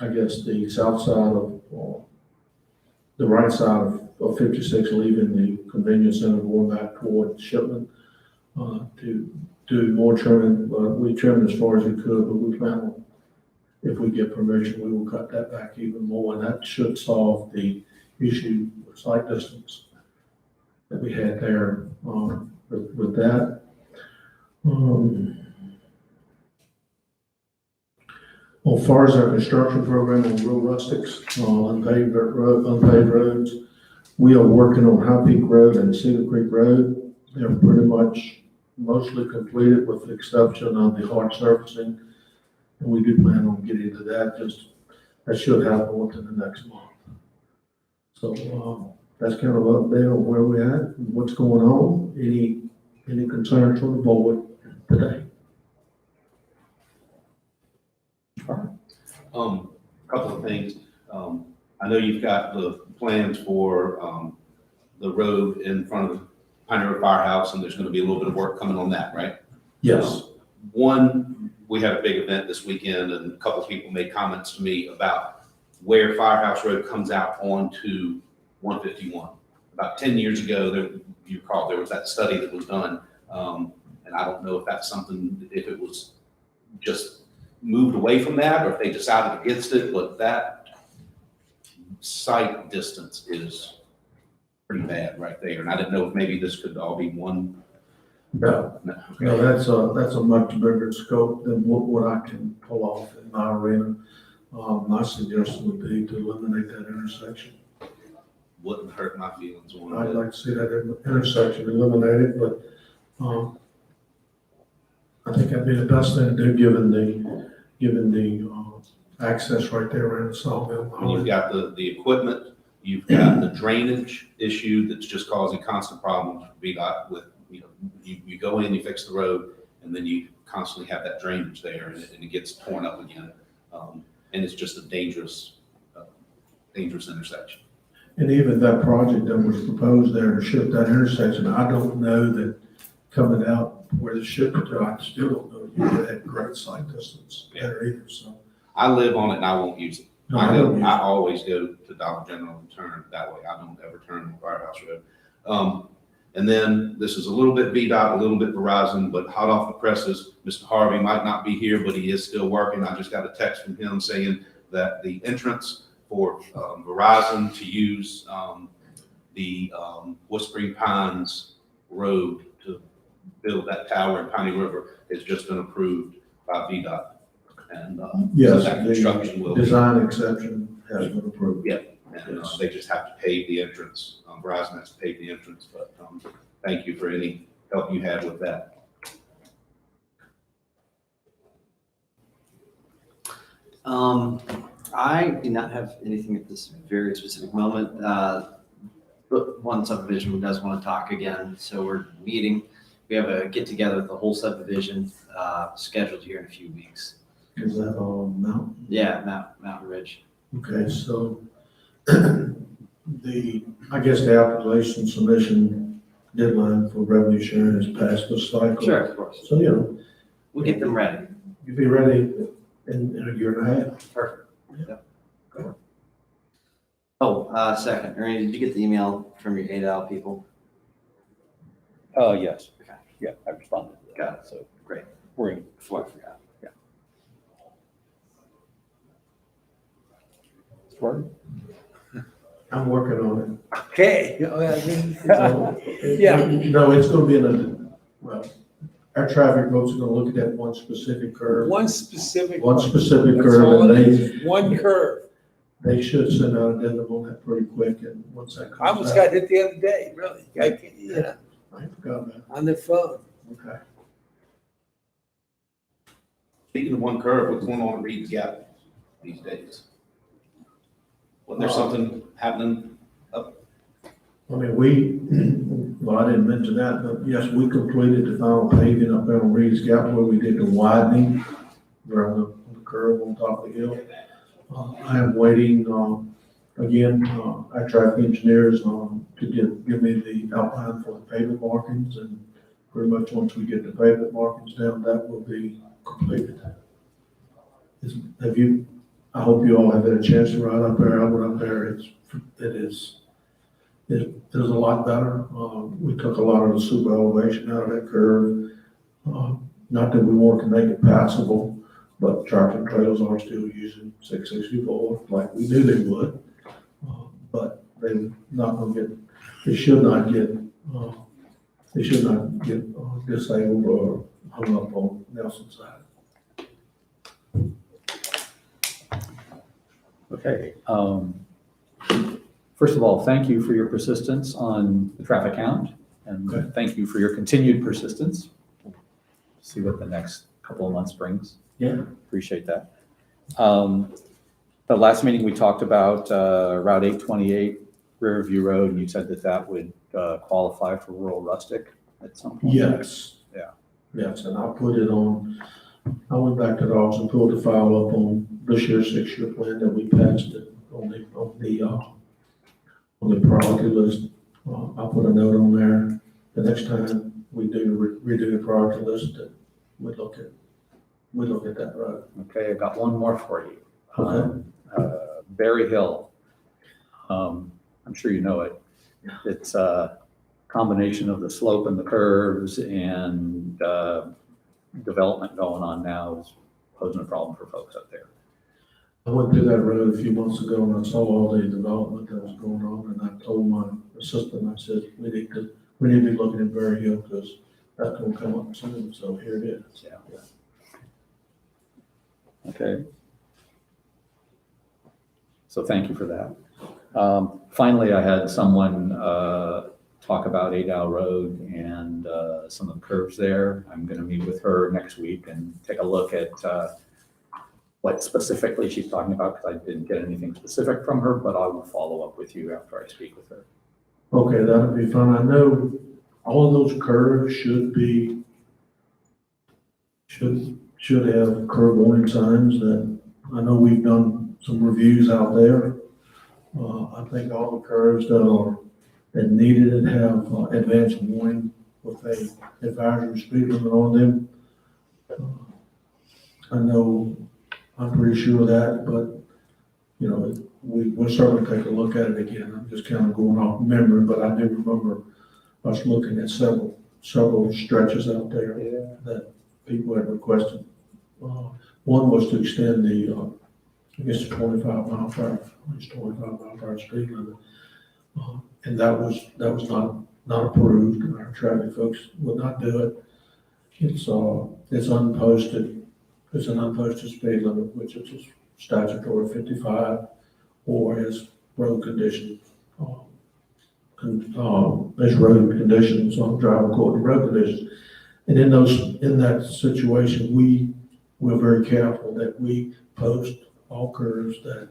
the south side of, the right side of 56, leaving the convenience center going back toward Shipman to do more trimming. We trimmed as far as we could, but we plan on, if we get permission, we will cut that back even more, and that should solve the issue with sight distance that we had there with that. As far as our construction program on rural rustics, unpaved roads, we are working on High Peak Road and Cedar Creek Road. They're pretty much mostly completed with the exception of the hard surfacing. And we do plan on getting to that. That should happen within the next month. So that's kind of up there on where we're at and what's going on. Any concerns from the board today? Couple of things. I know you've got the plans for the road in front of the Pioneer Firehouse, and there's going to be a little bit of work coming on that, right? Yes. We had a big event this weekend, and a couple of people made comments to me about where Firehouse Road comes out onto 151. About 10 years ago, you recall there was that study that was done, and I don't know if that's something, if it was just moved away from that or if they decided against it, but that sight distance is pretty bad right there. And I didn't know if maybe this could all be one. No, that's a much bigger scope than what I can pull off in my arena. My suggestion would be to eliminate that intersection. Wouldn't hurt my feelings one I'd bit. like to see that intersection eliminated, but I think that'd be the best thing to do given the access right there around the sawmill. And you've got the equipment, you've got the drainage issue that's just causing constant problems with VDOT with, you go in, you fix the road, and then you constantly have that drainage there and it gets torn up again. And it's just a dangerous intersection. And even that project that was proposed there to shift that intersection, I don't know that coming out where the shift to, I still don't know you get that great sight distance there either, so. I live on it and I won't use it. No, I don't use it. I always go to Dollar General and turn that way. I don't ever turn on Firehouse Road. And then this is a little bit VDOT, a little bit Verizon, but hot off the presses, Mr. Harvey might not be here, but he is still working. I just got a text from him saying that the entrance for Verizon to use the Whispering Pines Road to build that tower in Piney River has just been approved by VDOT. And so Yes, that construction will the be. design exception has been approved. Yeah, and they just have to pave the entrance. Verizon has to pave the entrance, but thank you for any help you had with that. I do not have anything at this very specific moment. But one subdivision does want to talk again, so we're meeting. We have a get together with the whole subdivision scheduled here in a few weeks. Is that on Mountain? Yeah, Mountain Ridge. Okay, so I guess the application submission deadline for revenue sharing is past this cycle. Sure, of course. So, you know, We'll get them ready. you'll be ready in a year and a half. Perfect. Oh, second, Ernie, did you get the email from your ADAL people? Yes. Okay. Yeah, I responded. Got it. So Great. we're in. Before I forgot. Gordon? I'm working on Okay. it. Yeah. No, it's gonna be well, our traffic folks are gonna look at that one specific curve. One specific. One specific That's curve, all and it is. One curve. they should send out a deadline on that pretty quick, and once that I comes almost out. got hit the other day, really. Yeah, I forgot about on the phone. it. Okay. Speaking of one curve, what's going on at Reed's Gap these days? Wasn't there something happening up? I mean, well, I didn't mention that, but yes, we completed the final paving up there on Reed's Gap where we did the widening around the curve on top of the hill. I am waiting, again, our traffic engineers, to give me the outline for the pavement markings, and pretty much once we get the pavement markings down, that will be completed. I hope you all have had a chance to ride up there. I went up there. It is a lot better. We took a lot of the super elevation out of that curve. Not that we want to make it passable, but tractor trailers are still using 664 like we knew they would. But they're not going to they should not get disabled or hung up on Nelson's side. Okay. First of all, thank you for your persistence on the traffic count, and thank you for your continued persistence. See what the next couple of months brings. Yeah. Appreciate that. The last meeting we talked about Route 828, Riverview Road, and you said that would qualify for rural rustic at some point. Yes. Yeah. Yes, and I'll put it on, I went back to the office and pulled the file up on this year's 6-year plan that we passed it on the priority list. I'll put a note on there. The next time we redo the priority list, that we look at that road. Okay, I got one more for you. Okay. Berry Hill. I'm sure you know it. It's a combination of the slope and the curves and development going on now is posing a problem for folks up there. I went through that road a few months ago and I saw all the development that was going on, and I told my assistant, I said, we need to be looking at Berry Hill because that's going to come up soon. So here it is. Yeah. Okay. So thank you for that. Finally, I had someone talk about Adal Road and some of the curves there. I'm going to meet with her next week and take a look at what specifically she's talking about, because I didn't get anything specific from her, but I will follow up with you after I speak with her. Okay, that'll be fun. I know all of those curves should have curve warning signs. That I know we've done some reviews out there. I think all the curves that needed it have advanced warning with a advisory speed limit on them. I know, I'm pretty sure of that, but we'll certainly take a look at it again. I'm just kind of going off memory, but I do remember us looking at several stretches out there that people had requested. One was to extend the, I guess, 25 mile per hour speed limit. And that was not approved. Our traffic folks would not do it. It's unposted. It's an unposted speed limit, which is a statutory 55, or as road conditions. There's road conditions on drive according to road conditions. And in that situation, we're very careful that we post all curves that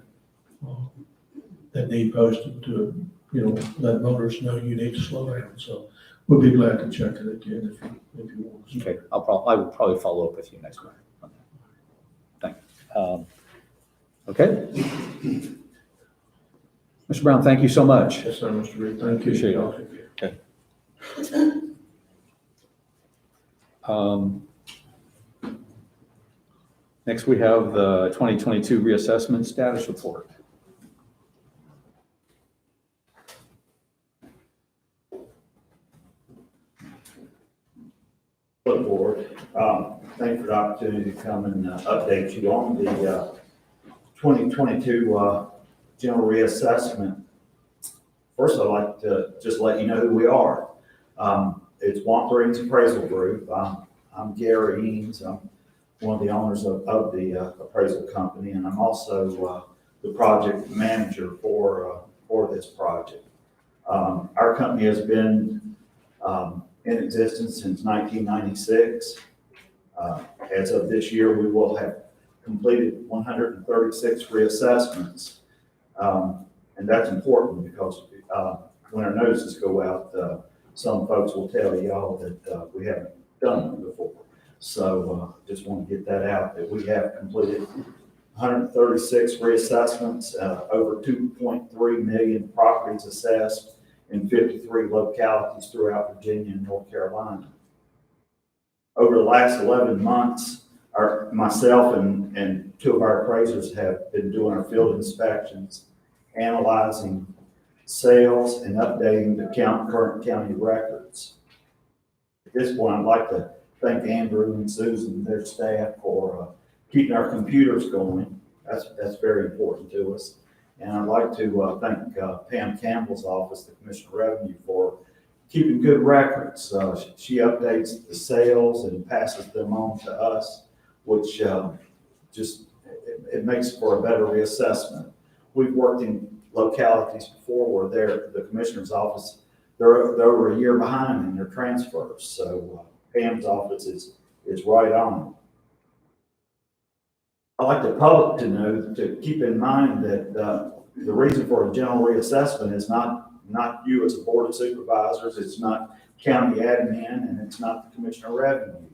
need posted to, let motorists know you need to slow down. So we'll be glad to check it again if you want. Okay, I will probably follow up with you next month on that. Thank Okay. Mr. Brown, thank you so much. Yes, sir, Mr. Reed, thank you. Appreciate it. Next, we have the 2022 reassessment status report. Board. Thank you for the opportunity to come and update you on the 2022 general reassessment. First, I'd like to just let you know who we are. It's Wantherin's Appraisal Group. I'm Gary Eames. I'm one of the owners of the appraisal company, and I'm also the project manager for this project. Our company has been in existence since 1996. As of this year, we will have completed 136 reassessments. And that's important because when our notices go out, some folks will tell y'all that we haven't done them before. So just want to get that out, that we have completed 136 reassessments, over 2.3 million properties assessed in 53 localities throughout Virginia and North Carolina. Over the last 11 months, myself and two of our appraisers have been doing our field inspections, analyzing sales and updating the current county records. At this point, I'd like to thank Andrew and Susan and their staff for keeping our computers going. That's very important to us. And I'd like to thank Pam Campbell's office, the Commissioner of Revenue, for keeping good records. She updates the sales and passes them on to us, which it makes for a better reassessment. We've worked in localities before where the Commissioner's office, they're over a year behind in their transfers. So Pam's office is right on. I'd like the public to know, to keep in mind that the reason for a general reassessment is not you as a board of supervisors, it's not county admin, and it's not the Commissioner of Revenue.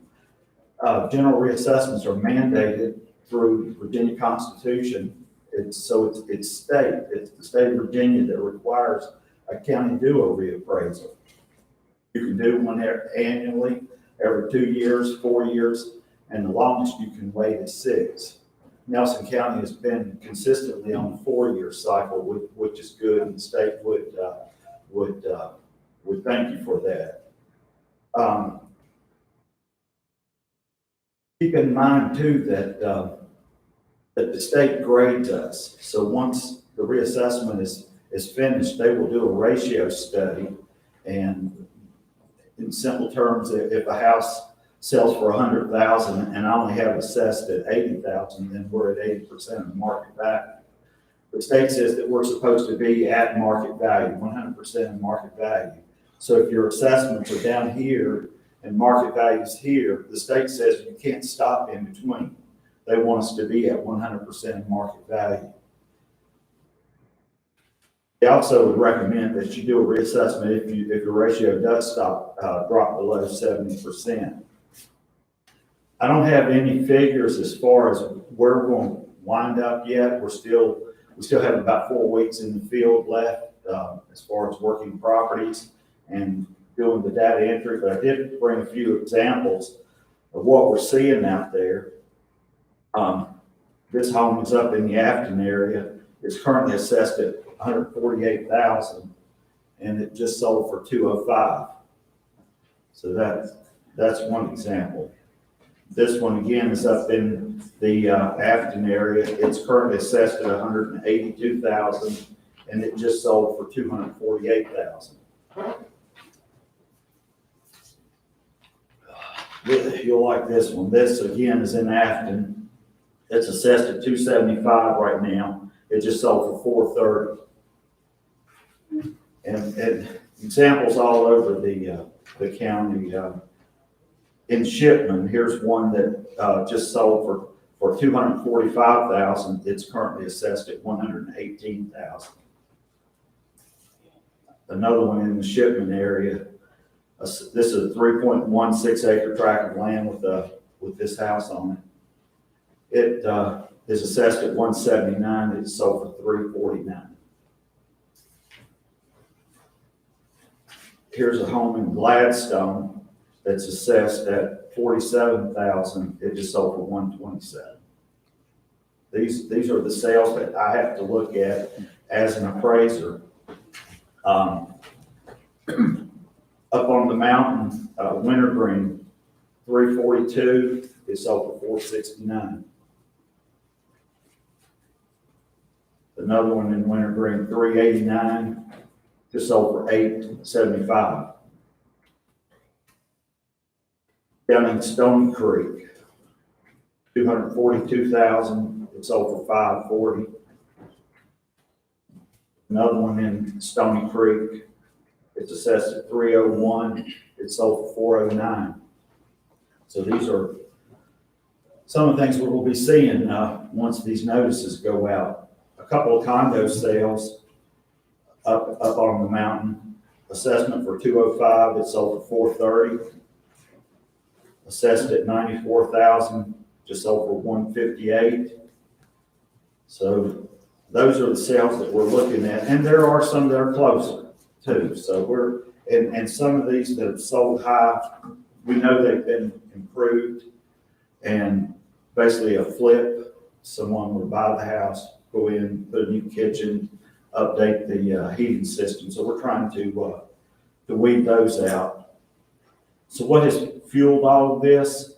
General reassessments are mandated through Virginia Constitution. It's state. It's the state of Virginia that requires a county to do a reappraisal. You can do one annually, every 2 years, 4 years, and the longest you can wait is 6. Nelson County has been consistently on a 4-year cycle, which is good, and the state would thank you for that. Keep in mind too that the state grades us. So once the reassessment is finished, they will do a ratio study, and in simple terms, if a house sells for 100,000 and I only have assessed at 80,000, then we're at 80% of the market value. The state says that we're supposed to be at market value, 100% of market value. So if your assessments are down here and market value is here, the state says you can't stop in between. They want us to be at 100% of market value. They also would recommend that you do a reassessment if your ratio does drop below 70%. I don't have any figures as far as where we're going to wind up yet. We still have about 4 weeks in the field left as far as working properties and doing the data entry, but I did bring a few examples of what we're seeing out there. This home is up in the Afton area. It's currently assessed at $148,000, and it just sold for $205,000. So that's one example. This one again is up in the Afton area. It's currently assessed at $182,000, and it just sold for $248,000. You'll like this one. This again is in Afton. It's assessed at $275,000 right now. It just sold for $430,000. And examples all over the county. In Shipman, here's one that just sold for $245,000. It's currently assessed at $118,000. Another one in the Shipman area. This is a 3.16 acre tract of land with this house on it. is assessed at 179, it's sold for 349. Here's a home in Gladstone that's assessed at 47,000, it just sold for 127. These are the sales that I have to look at as an appraiser. Up on the mountain, Wintergreen, 342, it sold for 469. Another one in Wintergreen, 389, just sold for 875. Down in Stony Creek, 242,000, it sold for 540. Another one in Stony Creek, it's assessed at 301, it sold for 409. So these are some of the things we will be seeing once these notices go out. A couple of condo sales up on the mountain. Assessment for 205, it sold for 430. Assessed at 94,000, just sold for 158. So those are the sales that we're looking at, and there are some that are closer too. So and some of these that have sold high, we know they've been improved, and basically a flip. Someone would buy the house, go in, put a new kitchen, update the heating system. So we're trying to weed those out. So what has fueled all of this?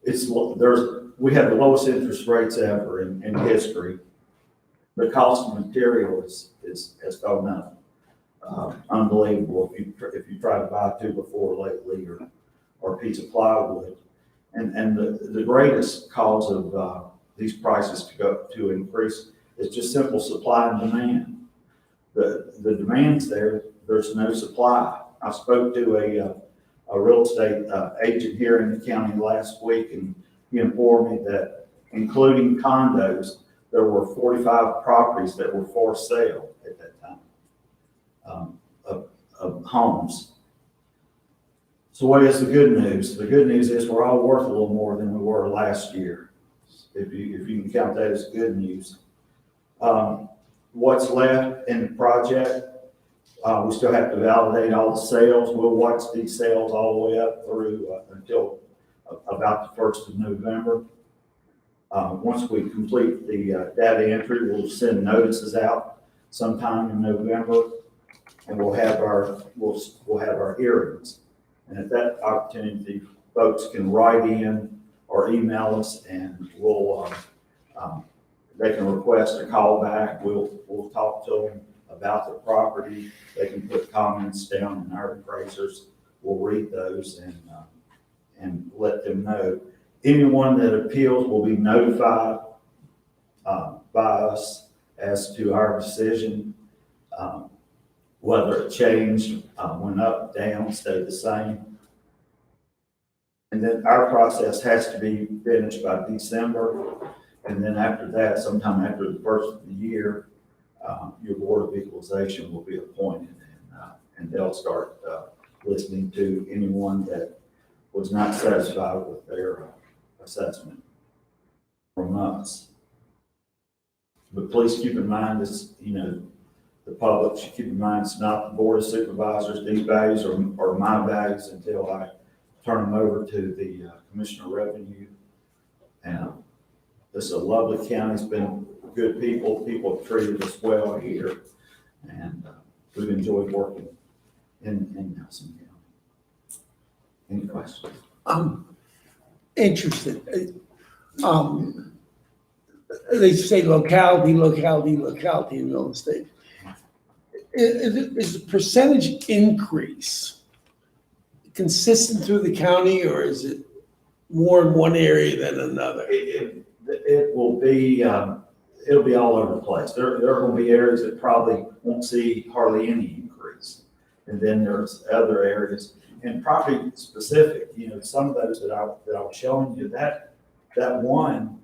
We have the lowest interest rates ever in history. The cost of material has gone up. Unbelievable if you try to buy 2x4 lately or a piece of plywood. And the greatest cause of these prices to increase is just simple supply and demand. The demand's there, there's no supply. I spoke to a real estate agent here in the county last week, and he informed me that including condos, there were 45 properties that were for sale at that time, of homes. So what is the good news? The good news is we're all worth a little more than we were last year, if you can count that as good news. What's left in the project, we still have to validate all the sales. We'll watch these sales all the way up through until about the 1st of November. Once we complete the data entry, we'll send notices out sometime in November, and we'll have our hearings. And at that opportunity, folks can write in or email us, and they can request a call back. We'll talk to them about the property. They can put comments down, and our appraisers will read those and let them know. Anyone that appeals will be notified by us as to our decision, whether it changed, went up, down, stayed the same. And then our process has to be finished by December. And then after that, sometime after the first of the year, your Board of Equalization will be appointed, and they'll start listening to anyone that was not satisfied with their assessment from us. But please keep in mind this, the public should keep in mind it's not the Board of Supervisors. These values are my values until I turn them over to the Commissioner of Revenue. And this is a lovely county. It's been good people. People have treated us well here, and we've enjoyed working in Nelson County. Any questions? I'm interested. They say locality in real estate. Is the percentage increase consistent through the county, or is it more in one area than another? It will be, it'll be all over the place. There are going to be areas that probably won't see hardly any increase. And then there's other areas, and property specific, some of those that I was showing you, that one,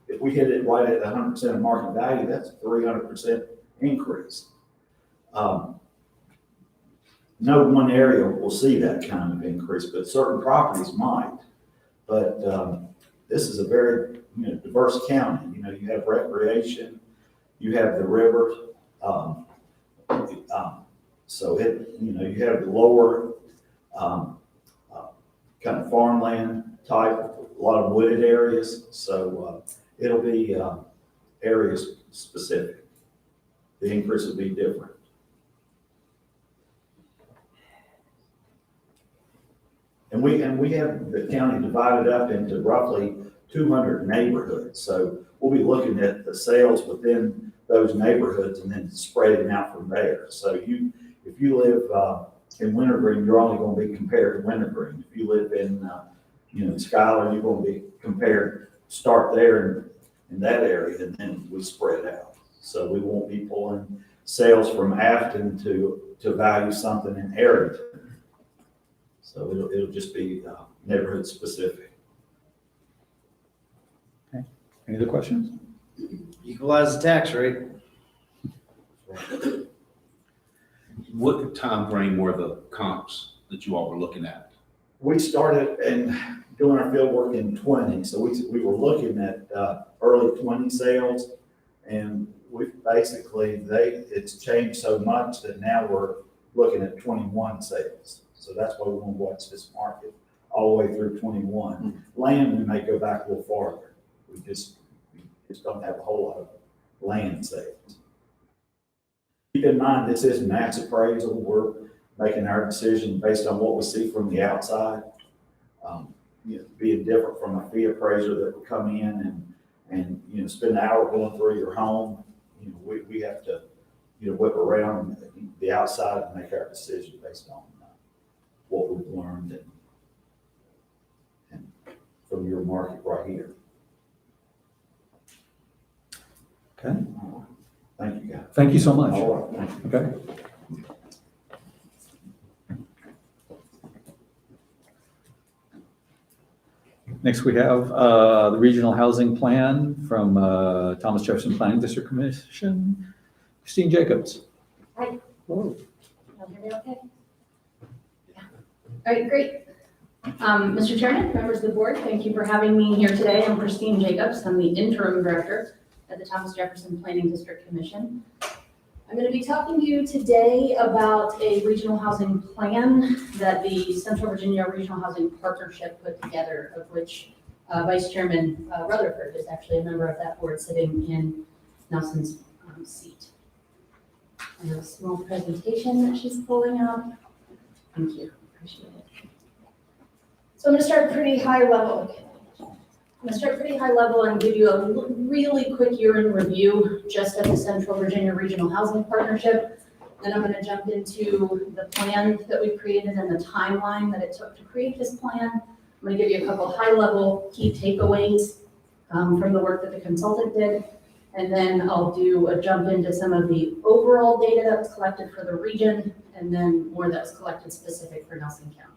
if we hit it right at 100% of market value, that's a 300% increase. No one area will see that kind of increase, but certain properties might. But this is a very, diverse county. You have recreation, you have the river. So you have the lower kind of farmland type, a lot of wooded areas. So it'll be areas specific. The increase will be different. And we have the county divided up into roughly 200 neighborhoods. So we'll be looking at the sales within those neighborhoods and then spreading out from there. So if you live in Wintergreen, you're only going to be compared to Wintergreen. If you live in Schuyler, you're going to be compared, start there in that area, and then we spread out. So we won't be pulling sales from Afton to value something in Arrington. So it'll just be neighborhood specific. Okay. Any other questions? Equalize the tax rate. What time frame were the comps that you all were looking at? We started doing our field work in 20, so we were looking at early 20 sales, and we basically it's changed so much that now we're looking at 21 sales. So that's why we want to watch this market all the way through 21. Land, we may go back a little farther. We just don't have a whole lot of land sales. Keep in mind, this is max appraisal. We're making our decision based on what we see from the outside. Being different from a fee appraiser that would come in and spend an hour going through your home. We have to whip around the outside and make our decision based on what we've learned and from your market right here. Okay. Thank you, guys. Thank you so much. All right. Okay. Next, we have the Regional Housing Plan from Thomas Jefferson Planning District Commission. Christine Jacobs. Hi. Hello. Can you hear me okay? Yeah. All right, great. Mr. Chairman, members of the board, thank you for having me here today. I'm Christine Jacobs. I'm the interim director at the Thomas Jefferson Planning District Commission. I'm going to be talking to you today about a regional housing plan that the Central Virginia Regional Housing Partnership put together, of which Vice Chairman Rutherford is actually a member of that board sitting in Nelson's seat. I have a small presentation that she's pulling up. Thank you, appreciate it. So I'm going to start pretty high level. I'm going to start pretty high level and give you a really quick year in review just of the Central Virginia Regional Housing Partnership. Then I'm going to jump into the plan that we created and the timeline that it took to create this plan. I'm going to give you a couple high level key takeaways from the work that the consultant did. And then I'll do a jump into some of the overall data that was collected for the region and then more that was collected specific for Nelson County.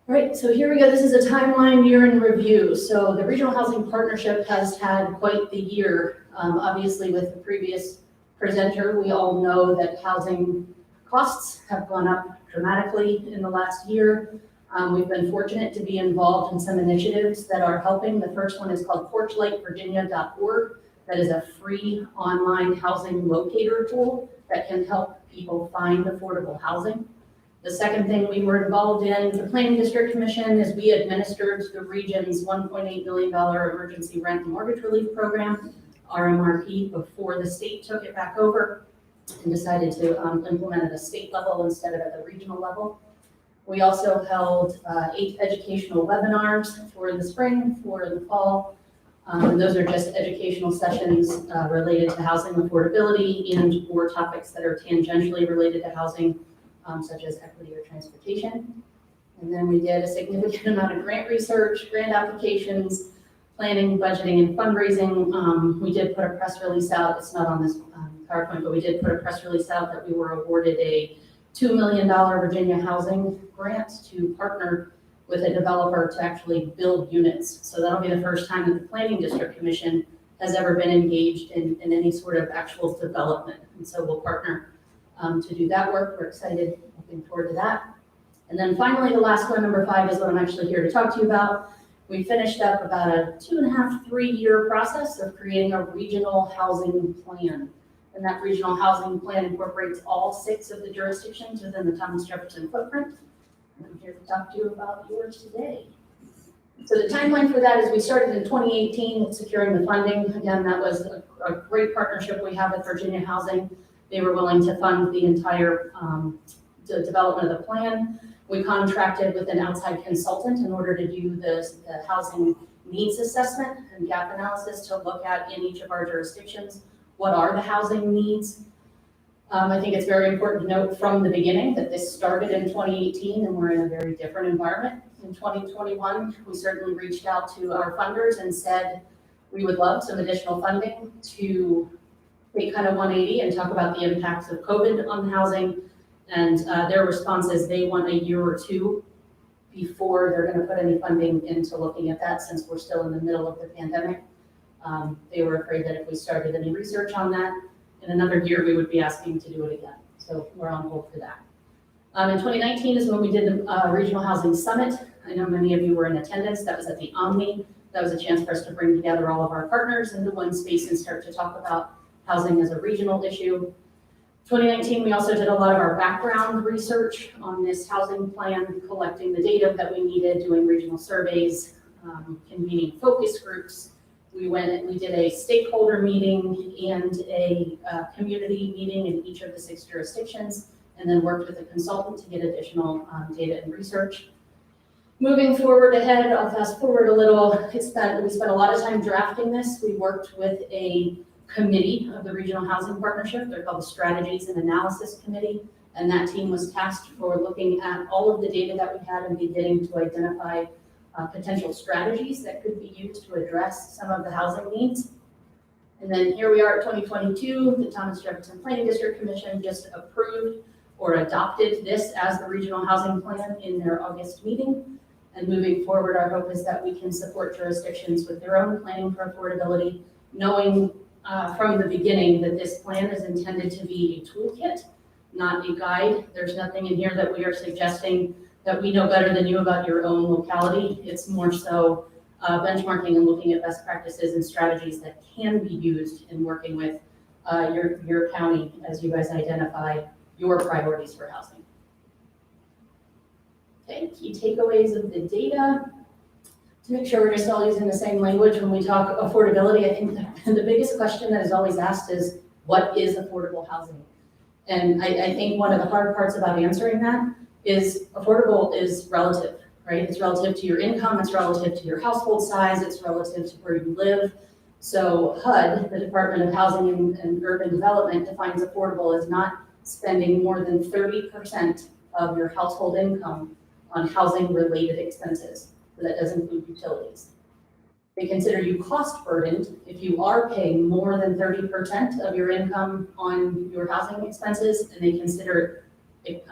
All right, so here we go. This is a timeline year in review. So the Regional Housing Partnership has had quite the year. Obviously, with the previous presenter, we all know that housing costs have gone up dramatically in the last year. We've been fortunate to be involved in some initiatives that are helping. The first one is called porchlightvirginia.org. That is a free online housing locator tool that can help people find affordable housing. The second thing we were involved in, the Planning District Commission, is we administered the region's $1.8 million emergency rent and mortgage relief program, RMRP, before the state took it back over and decided to implement at a state level instead of at the regional level. We also held 8 educational webinars for the spring, for the fall. Those are just educational sessions related to housing affordability and or topics that are tangentially related to housing, such as equity or transportation. And then we did a significant amount of grant research, grant applications, planning, budgeting, and fundraising. We did put a press release out. It's not on this PowerPoint, but we did put a press release out that we were awarded a $2 million Virginia housing grant to partner with a developer to actually build units. So that'll be the first time that the Planning District Commission has ever been engaged in any sort of actual development. And so we'll partner to do that work. We're excited, looking forward to that. And then finally, the last one, number 5, is what I'm actually here to talk to you about. We finished up about a 2.5, 3-year process of creating a regional housing plan. And that regional housing plan incorporates all 6 of the jurisdictions within the Thomas Jefferson footprint. And I'm here to talk to you about yours today. So the timeline for that is we started in 2018 with securing the funding. Again, that was a great partnership we have with Virginia Housing. They were willing to fund the entire the development of the plan. We contracted with an outside consultant in order to do the housing needs assessment and gap analysis to look at in each of our jurisdictions, what are the housing needs. I think it's very important to note from the beginning that this started in 2018 and we're in a very different environment. In 2021, we certainly reached out to our funders and said, we would love some additional funding to take kind of 180 and talk about the impacts of COVID on housing. And their response is they want a year or 2 before they're going to put any funding into looking at that, since we're still in the middle of the pandemic. They were afraid that if we started any research on that, in another year we would be asking to do it again. So we're on hold for that. In 2019 is when we did the Regional Housing Summit. I know many of you were in attendance. That was at the Omni. That was a chance for us to bring together all of our partners into one space and start to talk about housing as a regional issue. 2019, we also did a lot of our background research on this housing plan, collecting the data that we needed, doing regional surveys, convening focus groups. We did a stakeholder meeting and a community meeting in each of the 6 jurisdictions, and then worked with a consultant to get additional data and research. Moving forward ahead, I'll fast forward a little. We spent a lot of time drafting this. We worked with a committee of the Regional Housing Partnership. They're called the Strategies and Analysis Committee. And that team was tasked for looking at all of the data that we had and beginning to identify potential strategies that could be used to address some of the housing needs. And then here we are at 2022, the Thomas Jefferson Planning District Commission just approved or adopted this as the regional housing plan in their August meeting. And moving forward, our hope is that we can support jurisdictions with their own planning for affordability, knowing from the beginning that this plan is intended to be a toolkit, not a guide. There's nothing in here that we are suggesting that we know better than you about your own locality. It's more so benchmarking and looking at best practices and strategies that can be used in working with your county as you guys identify your priorities for housing. Okay, key takeaways of the data. To make sure we're just all using the same language when we talk affordability, I think the biggest question that is always asked is, what is affordable housing? And I think one of the hard parts about answering that is affordable is relative, right? It's relative to your income, it's relative to your household size, it's relative to where you live. So HUD, the Department of Housing and Urban Development, defines affordable as not spending more than 30% of your household income on housing-related expenses. So that does include utilities. They consider you cost burdened if you are paying more than 30% of your income on your housing expenses, and they consider it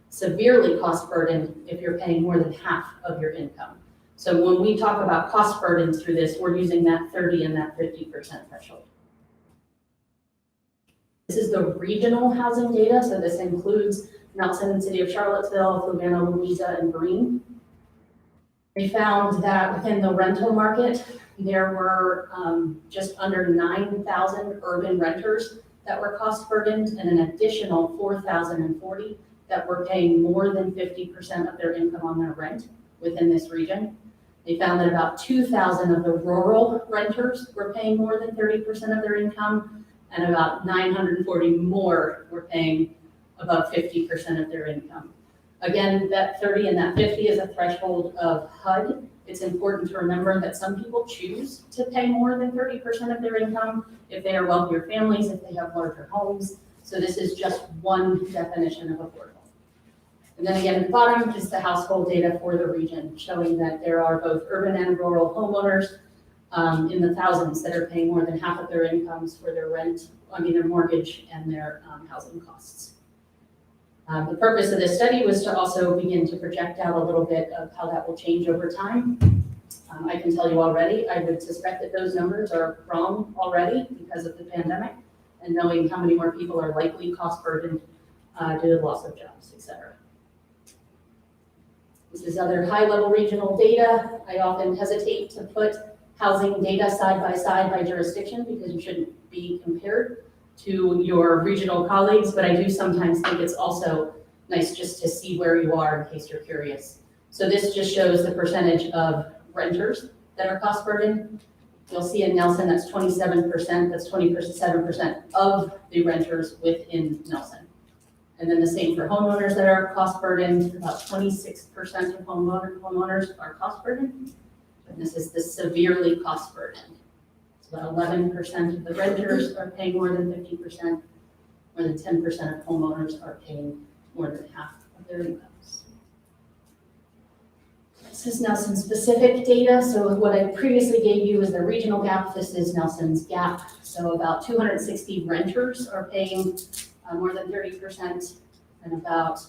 severely cost burdened if you're paying more than half of your income. So when we talk about cost burdens through this, we're using that 30 and that 50% threshold. This is the regional housing data, so this includes Nelson, City of Charlottesville, Fluvanna, Louisa, and Greene. They found that within the rental market, there were just under 9,000 urban renters that were cost burdened and an additional 4,040 that were paying more than 50% of their income on their rent within this region. They found that about 2,000 of the rural renters were paying more than 30% of their income, and about 940 more were paying above 50% of their income. Again, that 30 and that 50 is a threshold of HUD. It's important to remember that some people choose to pay more than 30% of their income if they are wealthier families, if they have larger homes. So this is just one definition of affordable. And then again, at the bottom is the household data for the region, showing that there are both urban and rural homeowners in the thousands that are paying more than half of their incomes for their rent, I mean their mortgage and their housing costs. The purpose of this study was to also begin to project out a little bit of how that will change over time. I can tell you already, I would suspect that those numbers are wrong already because of the pandemic and knowing how many more people are likely cost burdened due to loss of jobs, et cetera. This is other high-level regional data. I often hesitate to put housing data side by jurisdiction because you shouldn't be compared to your regional colleagues, but I do sometimes think it's also nice just to see where you are in case you're curious. So this just shows the percentage of renters that are cost burdened. You'll see in Nelson, that's 27%, that's 27% of the renters within Nelson. And then the same for homeowners that are cost burdened, about 26% of homeowners are cost burdened. And this is the severely cost burdened. So about 11% of the renters are paying more than 50%, more than 10% of homeowners are paying more than half of their incomes. This is Nelson specific data. So what I previously gave you is the regional gap. This is Nelson's gap. So about 260 renters are paying more than 30%, and about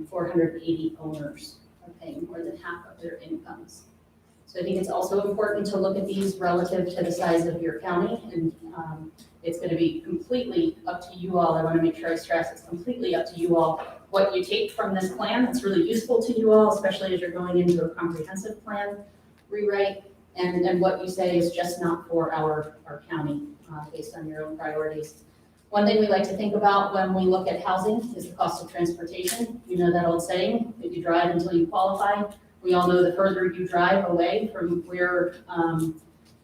480 owners are paying more than half of their incomes. So I think it's also important to look at these relative to the size of your county, and it's going to be completely up to you all. I want to make sure I stress it's completely up to you all what you take from this plan. That's really useful to you all, especially as you're going into a comprehensive plan rewrite, and what you say is just not for our county based on your own priorities. One thing we like to think about when we look at housing is the cost of transportation. You know that old saying, if you drive until you qualify. We all know the further you drive away from where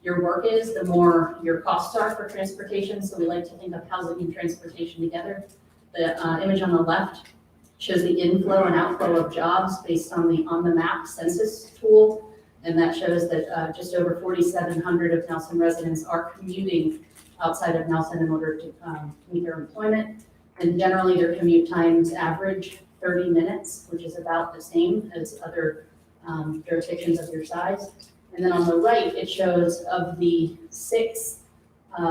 your work is, the more your costs are for transportation. So we like to think of housing and transportation together. The image on the left shows the inflow and outflow of jobs based on the map census tool. And that shows that just over 4,700 of Nelson residents are commuting outside of Nelson in order to meet their employment. And generally their commute times average 30 minutes, which is about the same as other jurisdictions of your size. And then on the right, it shows of the 6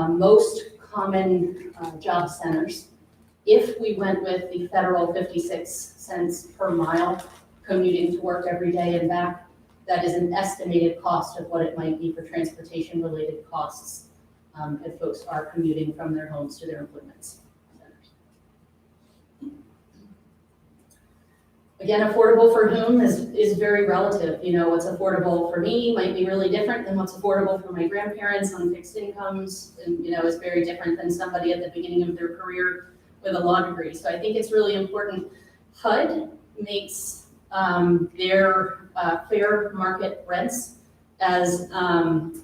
most common job centers. If we went with the federal 56 cents per mile commuting to work every day and back, that is an estimated cost of what it might be for transportation related costs if folks are commuting from their homes to their employment centers. Again, affordable for whom is very relative. You know, what's affordable for me might be really different than what's affordable for my grandparents on fixed incomes, and you know, is very different than somebody at the beginning of their career with a law degree. So I think it's really important. HUD makes their fair market rents as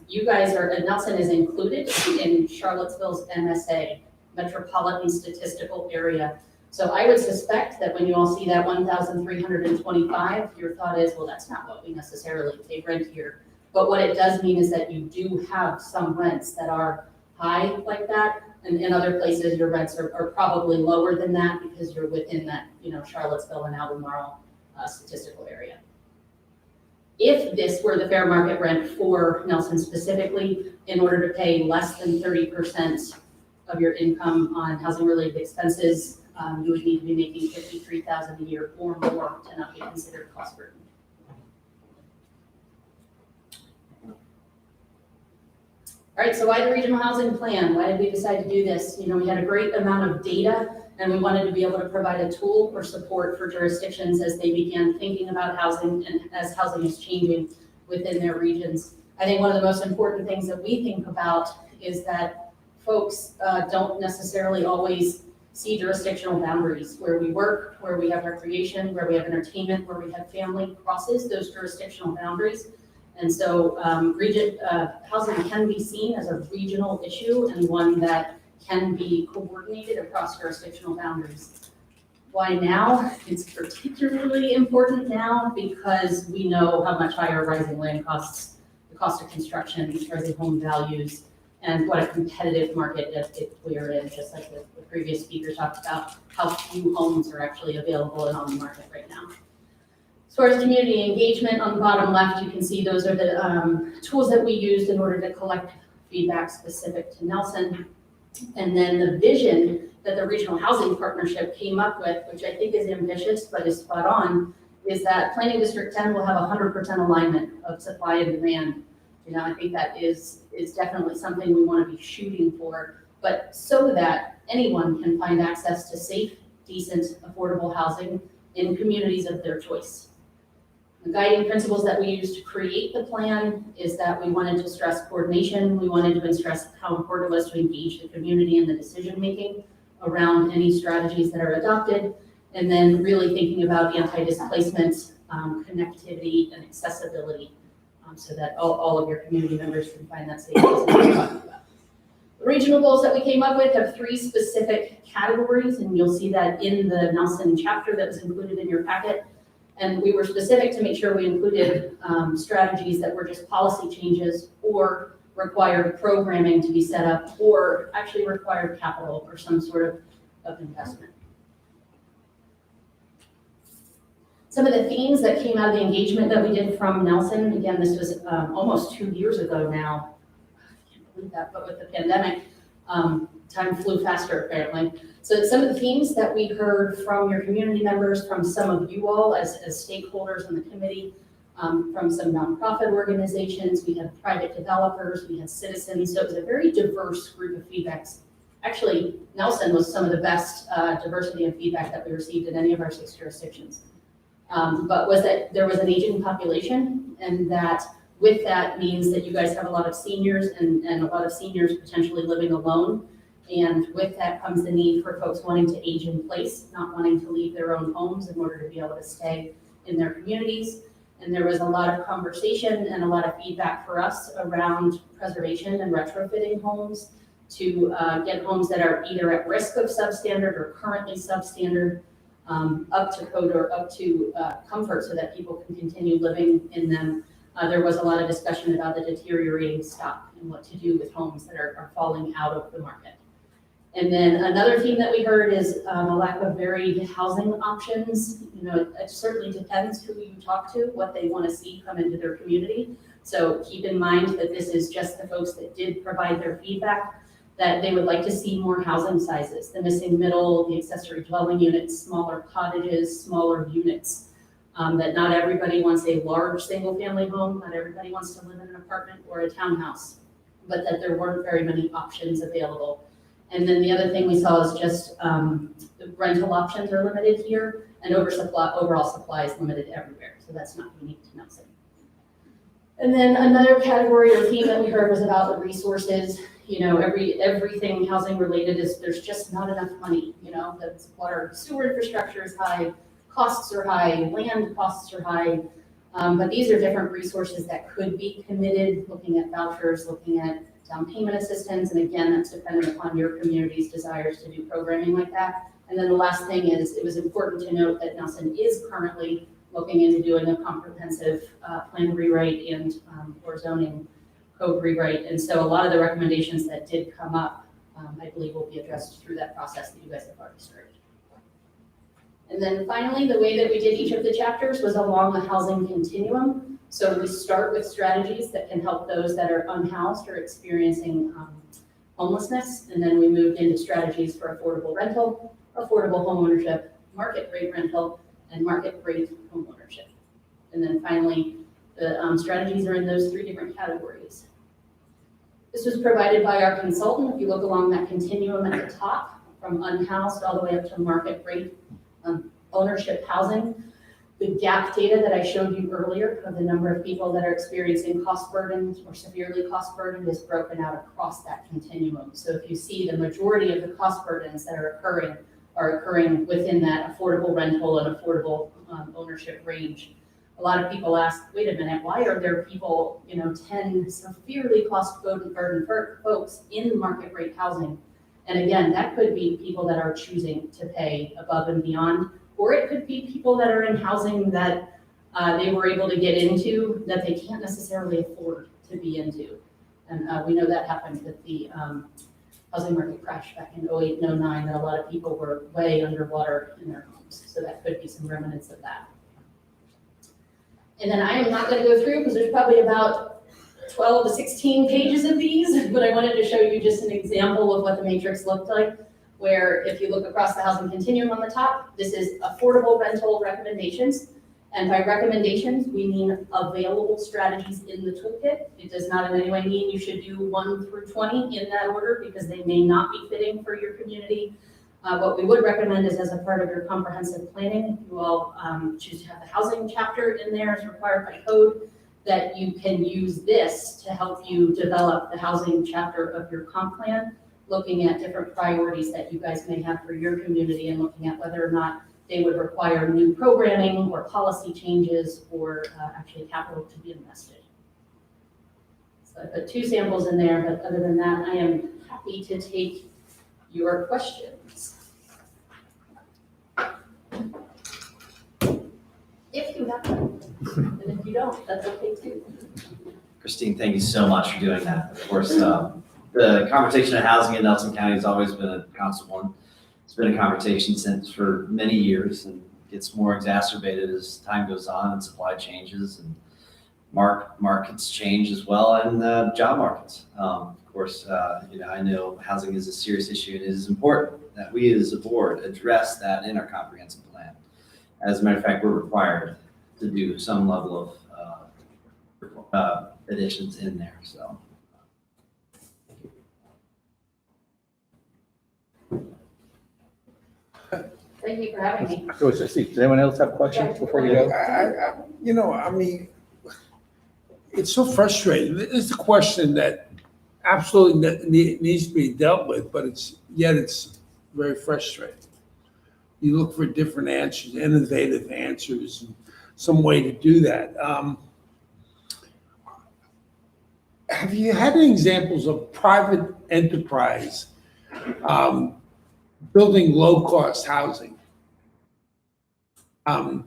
you guys are, Nelson is included in Charlottesville's MSA, Metropolitan Statistical Area. So I would suspect that when you all see that 1,325, your thought is, well, that's not what we necessarily pay rent here. But what it does mean is that you do have some rents that are high like that. And in other places, your rents are probably lower than that because you're within that, you know, Charlottesville and Albemarle statistical area. If this were the fair market rent for Nelson specifically, in order to pay less than 30% of your income on housing related expenses, you would need to be making $53,000 a year or more to not be considered cost burden. All right, so why the regional housing plan? Why did we decide to do this? You know, we had a great amount of data and we wanted to be able to provide a tool or support for jurisdictions as they began thinking about housing and as housing is changing within their regions. I think one of the most important things that we think about is that folks don't necessarily always see jurisdictional boundaries. Where we work, where we have recreation, where we have entertainment, where we have family crosses those jurisdictional boundaries. And so housing can be seen as a regional issue and one that can be coordinated across jurisdictional boundaries. Why now? It's particularly important now because we know how much higher rising land costs, the cost of construction, rising home values, and what a competitive market we are in, just like the previous speaker talked about, how few homes are actually available and on the market right now. As far as community engagement, on the bottom left, you can see those are the tools that we used in order to collect feedback specific to Nelson. And then the vision that the Regional Housing Partnership came up with, which I think is ambitious but is spot on, is that Planning District 10 will have 100% alignment of supply and demand. You know, I think that is definitely something we want to be shooting for, but so that anyone can find access to safe, decent, affordable housing in communities of their choice. The guiding principles that we used to create the plan is that we wanted to stress coordination. We wanted to stress how important it was to engage the community in the decision-making around any strategies that are adopted. And then really thinking about anti-displacement, connectivity, and accessibility, so that all of your community members can find that safe place that we're talking about. The regional goals that we came up with have 3 specific categories, and you'll see that in the Nelson chapter that was included in your packet. And we were specific to make sure we included strategies that were just policy changes or required programming to be set up or actually required capital or some sort of investment. Some of the themes that came out of the engagement that we did from Nelson, again, this was almost 2 years ago now. I can't believe that, but with the pandemic, time flew faster apparently. So some of the themes that we heard from your community members, from some of you all as stakeholders in the committee, from some nonprofit organizations, we had private developers, we had citizens, so it was a very diverse group of feedbacks. Actually, Nelson was some of the best diversity of feedback that we received in any of our 6 jurisdictions. But was that there was an aging population, and that with that means that you guys have a lot of seniors and a lot of seniors potentially living alone. And with that comes the need for folks wanting to age in place, not wanting to leave their own homes in order to be able to stay in their communities. And there was a lot of conversation and a lot of feedback for us around preservation and retrofitting homes to get homes that are either at risk of substandard or currently substandard, up to code or up to comfort so that people can continue living in them. There was a lot of discussion about the deteriorating stock and what to do with homes that are falling out of the market. And then another theme that we heard is a lack of varied housing options. You know, it certainly depends who you talk to, what they want to see come into their community. So keep in mind that this is just the folks that did provide their feedback, that they would like to see more housing sizes, the missing middle, the accessory dwelling units, smaller cottages, smaller units. That not everybody wants a large single family home, not everybody wants to live in an apartment or a townhouse, but that there weren't very many options available. And then the other thing we saw is just the rental options are limited here, and overall supply is limited everywhere. So that's not unique to Nelson. And then another category or theme that we heard was about the resources. You know, everything housing related is there's just not enough money. You know, the water sewer infrastructure is high, costs are high, land costs are high. But these are different resources that could be committed, looking at vouchers, looking at down payment assistance, and again, that's dependent upon your community's desires to do programming like that. And then the last thing is, it was important to note that Nelson is currently looking into doing a comprehensive plan rewrite and or zoning code rewrite. And so a lot of the recommendations that did come up, I believe will be addressed through that process that you guys have already started. And then finally, the way that we did each of the chapters was along the housing continuum. So we start with strategies that can help those that are unhoused or experiencing homelessness. And then we moved into strategies for affordable rental, affordable homeownership, market rate rental, and market rate homeownership. And then finally, the strategies are in those 3 different categories. This was provided by our consultant. If you look along that continuum at the top, from unhoused all the way up to market rate ownership housing, the gap data that I showed you earlier of the number of people that are experiencing cost burdens or severely cost burdened is broken out across that continuum. So if you see the majority of the cost burdens that are occurring within that affordable rental and affordable ownership range. A lot of people ask, wait a minute, why are there people, 10 severely cost burdened folks in market rate housing? And again, that could be people that are choosing to pay above and beyond, or it could be people that are in housing that they were able to get into that they can't necessarily afford to be into. And we know that happened with the housing market crash back in 08 and 09, that a lot of people were way underwater in their homes. So that could be some remnants of that. And then I am not going to go through because there's probably about 12 to 16 pages of these, but I wanted to show you just an example of what the matrix looked like, where if you look across the housing continuum on the top, this is affordable rental recommendations. And by recommendations, we mean available strategies in the toolkit. It does not in any way mean you should do 1 through 20 in that order, because they may not be fitting for your community. What we would recommend is, as a part of your comprehensive planning, you all choose to have the housing chapter in there as required by code, that you can use this to help you develop the housing chapter of your comp plan, looking at different priorities that you guys may have for your community and looking at whether or not they would require new programming or policy changes or actually capital to be invested. So I put 2 samples in there, but other than that, I am happy to take your questions. If you have them, and if you don't, that's okay too. Christine, thank you so much for doing that. Of course, the conversation of housing in Nelson County has always been a constant one. It's been a conversation since for many years and gets more exacerbated as time goes on and supply changes and markets change as well, and job markets. Of course, I know housing is a serious issue, and it is important that we as a board address that in our comprehensive plan. As a matter of fact, we're required to do some level of additions in there, so. Thank you for having me. Does anyone else have questions before you go? I mean, it's so frustrating. It's a question that absolutely needs to be dealt with, but it's very frustrating. You look for different answers, innovative answers, and some way to do that. Have you had any examples of private enterprise building low-cost housing? In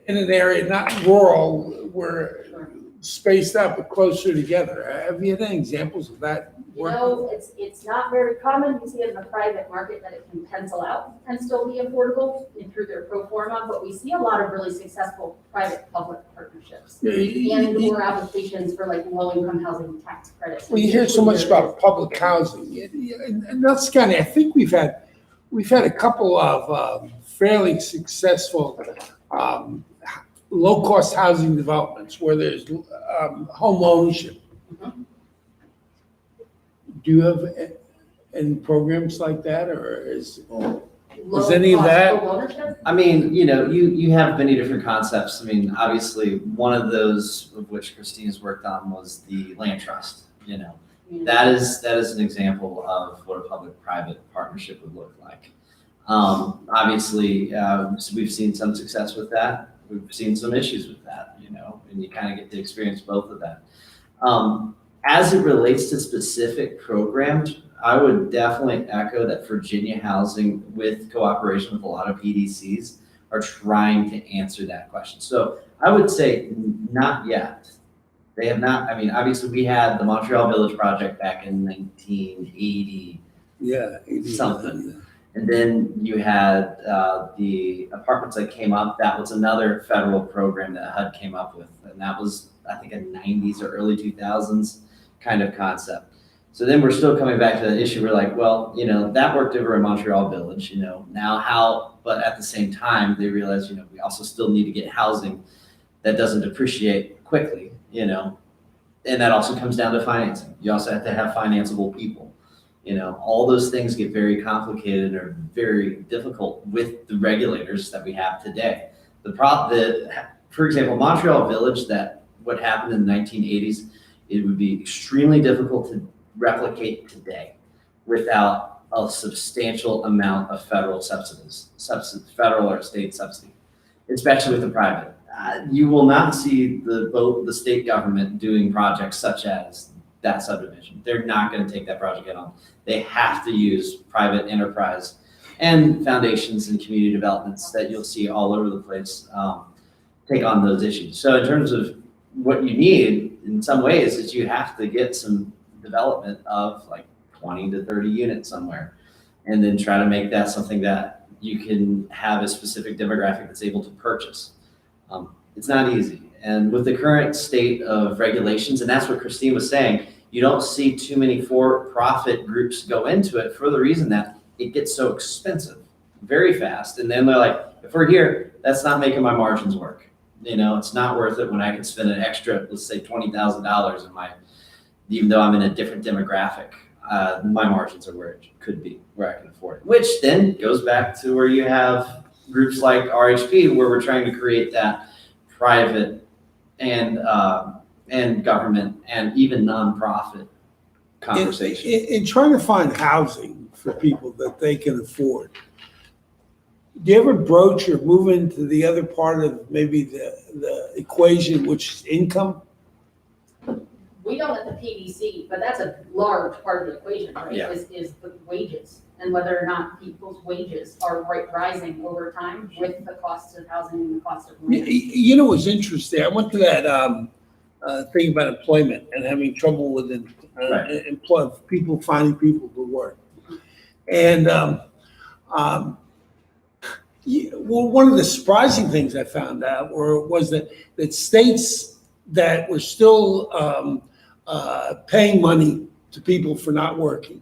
an area not rural, where spaced out but closer together. Have you had any examples of that? It's not very common. You see it in the private market that it can pencil out and still be affordable through their pro forma, but we see a lot of really successful private-public partnerships and more applications for like low-income housing tax credits. Well, you hear so much about public housing. In Nelson County, I think we've had a couple of fairly successful low-cost housing developments where there's home ownership. Mm-hmm. Do you have any programs like that, or is any of that? I mean, you have many different concepts. I mean, obviously, one of those of which Christine's worked on was the land trust. That is an example of what a public-private partnership would look like. Obviously, we've seen some success with that. We've seen some issues with that, and you kind of get to experience both of that. As it relates to specific programs, I would definitely echo that Virginia Housing, with cooperation with a lot of PDCs, are trying to answer that question. So I would say not yet. They have not. I mean, obviously, we had the Montreal Village project back in 1980. Yeah, something. And then you had the apartments that came up. That was another federal program that HUD came up with. And that was, I think, a 90s or early 2000s kind of concept. So then we're still coming back to the issue. We're like, well, that worked over in Montreal Village, now how, but at the same time, they realize, we also still need to get housing that doesn't depreciate quickly, and that also comes down to financing. You also have to have financeable people. All those things get very complicated or very difficult with the regulators that we have today. For example, Montreal Village, that what happened in the 1980s, it would be extremely difficult to replicate today without a substantial amount of federal subsidies, federal or state subsidy, especially with the private. You will not see the state government doing projects such as that subdivision. They're not going to take that project on. They have to use private enterprise and foundations and community developments that you'll see all over the place take on those issues. So in terms of what you need, in some ways, is you have to get some development of like 20 to 30 units somewhere, and then try to make that something that you can have a specific demographic that's able to purchase. It's not easy. And with the current state of regulations, and that's what Christine was saying, you don't see too many for-profit groups go into it for the reason that it gets so expensive very fast. And then they're like, if we're here, that's not making my margins work. It's not worth it when I can spend an extra, let's say $20,000 even though I'm in a different demographic. my margins are where it could be, where I can afford it. Which then goes back to where you have groups like RHP, where we're trying to create that private and government and even nonprofit conversation. In trying to find housing for people that they can afford, do you ever broach or move into the other part of maybe the equation, which is income? We don't at the PDC, but that's a large part of the equation, right? Yeah. Is the wages and whether or not people's wages are rising over time with the costs of housing and the cost of land. You know what's interesting? I went to that thing about employment and having trouble with people finding people to work. And well, one of the surprising things I found out was that states that were still paying money to people for not working,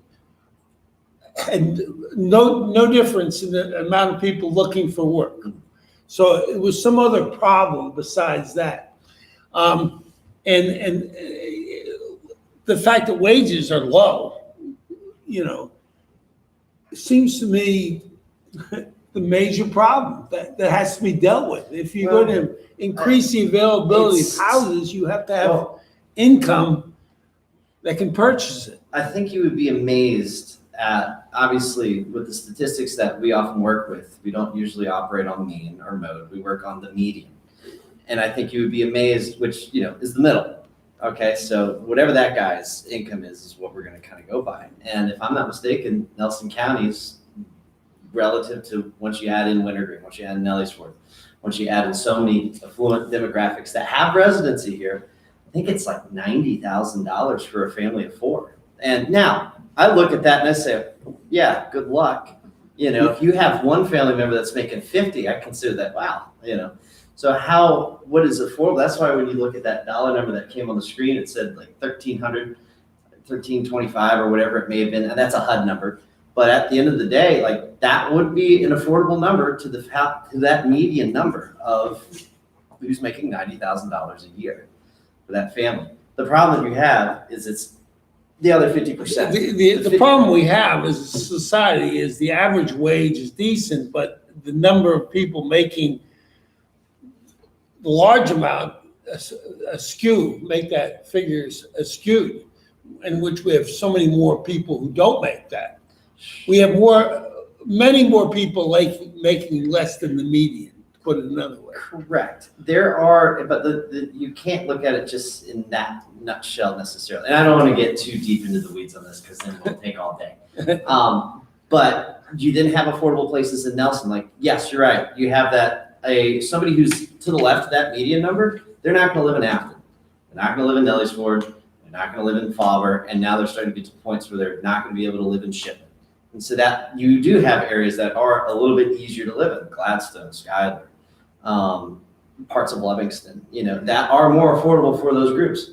and no difference in the amount of people looking for work. So it was some other problem besides that. And the fact that wages are low, it seems to me the major problem that has to be dealt with. If you're going to increase the availability of houses, you have to have income that can purchase it. I think you would be amazed at, obviously, with the statistics that we often work with, we don't usually operate on mean or mode, we work on the median. And I think you would be amazed, which, is the middle. Okay, so whatever that guy's income is what we're gonna kind of go by. And if I'm not mistaken, Nelson County's relative to once you add in Wintergreen, once you add in Ellsworth, once you add in so many affluent demographics that have residency here, I think it's like $90,000 for a family of four. And now I look at that and I say, yeah, good luck. If you have one family member that's making 50, I consider that, wow, So what is affordable? That's why when you look at that dollar number that came on the screen, it said like 1,300, 1,325 or whatever it may have been, and that's a HUD number. But at the end of the day, like that would be an affordable number to that median number of who's making $90,000 a year for that family. The problem you have is it's the other 50%. The problem we have as a society is the average wage is decent, but the number of people making the large amount askew, make that figures skewed, in which we have so many more people who don't make that. We have many more people making less than the median, to put it another way. Correct. There are, but you can't look at it just in that nutshell necessarily. And I don't want to get too deep into the weeds on this because then we'll take all day. But you didn't have affordable places in Nelson. Like, yes, you're right. You have that. Somebody who's to the left of that median number, they're not going to live in Afton. They're not going to live in Ellsworth. They're not going to live in Fauver. And now they're starting to get to points where they're not going to be able to live in Shipman. And so that you do have areas that are a little bit easier to live in, Gladstone, Schuyler, parts of Livingston, that are more affordable for those groups.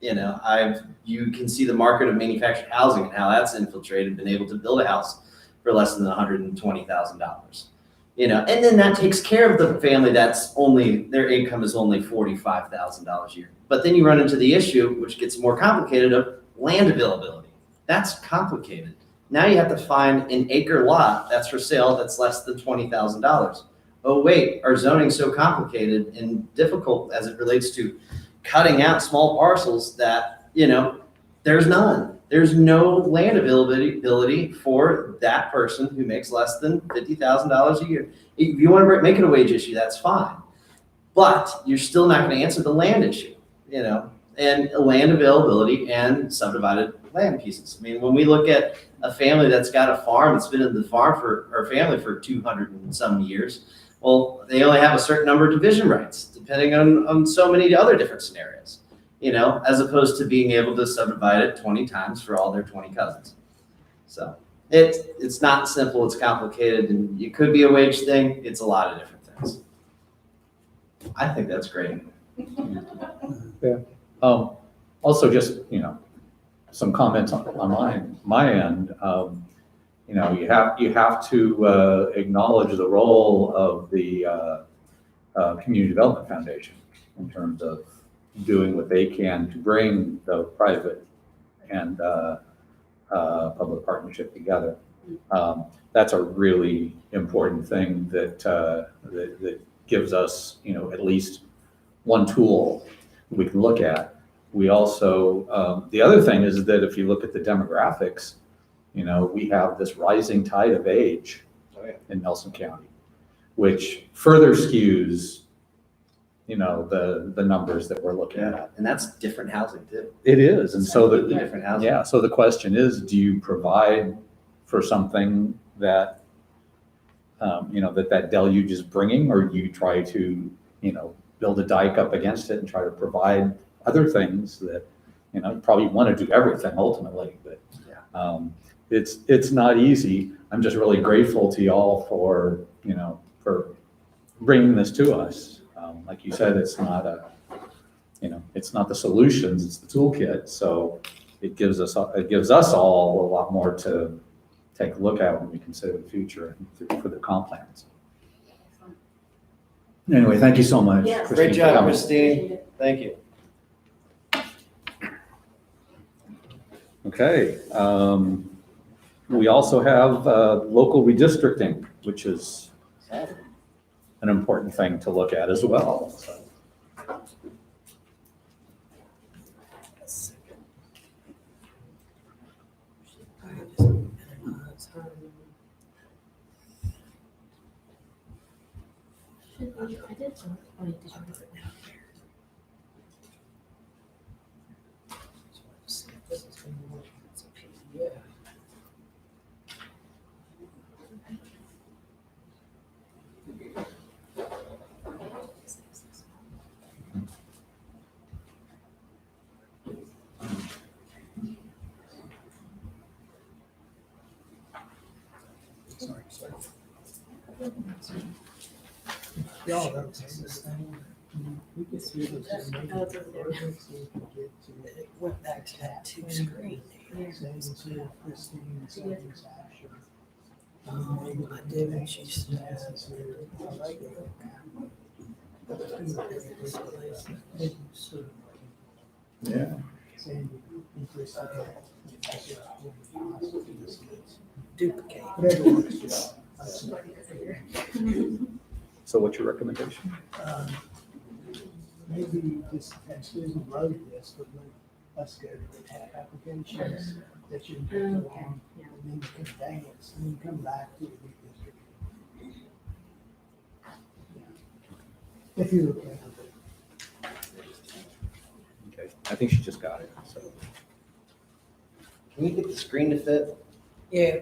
You can see the market of manufactured housing and how that's infiltrated, been able to build a house for less than $120,000. And then that takes care of the family that's their income is only $45,000 a year. But then you run into the issue, which gets more complicated, of land availability. That's complicated. Now you have to find an acre lot that's for sale that's less than $20,000. Oh wait, our zoning's so complicated and difficult as it relates to cutting out small parcels that, there's none. There's no land availability for that person who makes less than $50,000 a year. If you want to make it a wage issue, that's fine. But you're still not going to answer the land issue, and land availability and subdivided land pieces. I mean, when we look at a family that's got a farm, that's been in the farm or family for 200 and some years, well, they only have a certain number of division rights, depending on so many other different scenarios. As opposed to being able to subdivide it 20 times for all their 20 cousins. So it's not simple, it's complicated, and it could be a wage thing. It's a lot of different things. I think that's great. Yeah. Also just, some comments on my end. You have to acknowledge the role of the Community Development Foundation in terms of doing what they can to bring the private and public partnership together. That's a really important thing that gives us, at least one tool we can look at. We also, the other thing is that if you look at the demographics, we have this rising tide of age in Nelson County, which further skews, the numbers that we're looking at. And that's different housing too. It is, and so Completely different housing. yeah, so the question is, do you provide for something that, that deluge is bringing, or do you try to, build a dike up against it and try to provide other things that, you probably want to do everything ultimately, but it's not easy. I'm just really grateful to y'all for, for bringing this to us. Like you said, it's not it's not the solutions, it's the toolkit. So it gives us all a lot more to take a look at when we consider the future and for the comp plans. Anyway, thank you so much. Yes. Christine, Great for job, coming. Christine. Thank you. Okay. We also have local redistricting, which is an important thing to look at as well. So. I did. Yeah, that's this thing. We could see this. It went back to that two screen. I did when she said. Yeah. Duplicate. So what's your recommendation? Maybe just actually load this, but let's go to the tap applications that you can put along, and then you can dance, and then come back to the district. If you look at it. Okay, I think she just got it. So. Can you get the screen to fit? Yeah.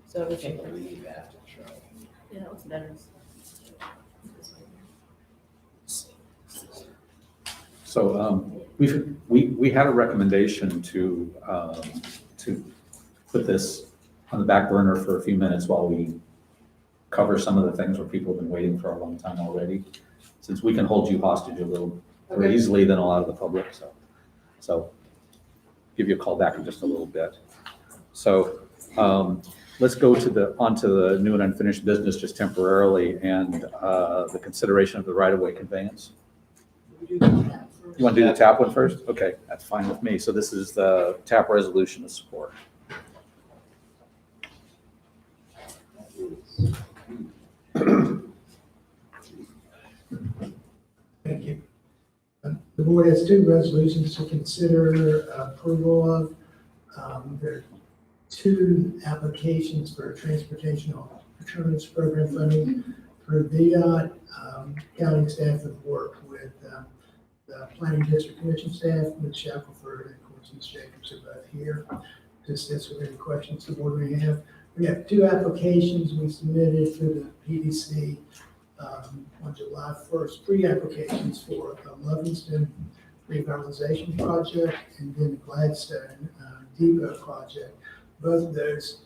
So okay. Yeah, that looks better. So we had a recommendation to put this on the back burner for a few minutes while we cover some of the things where people have been waiting for a long time already, since we can hold you hostage a little more easily than a lot of the public. So give you a call back in just a little bit. So let's go onto the new and unfinished business just temporarily, and the consideration of the right-of-way conveyance. You want to do the TAP one first? Okay, that's fine with me. So this is the TAP resolution of support. Thank you. The board has two resolutions to consider approval of. There are two applications for transportation alternatives program funding through VDOT. County staff have worked with the Planning District Commission staff, Ms. Shackelford, and of course Ms. Jacobs are both here to assist with any questions the board may have. We have two applications we submitted through the PDC on July 1st, three applications for the Lovingston revitalization project and then the Gladstone Depot project. Both of those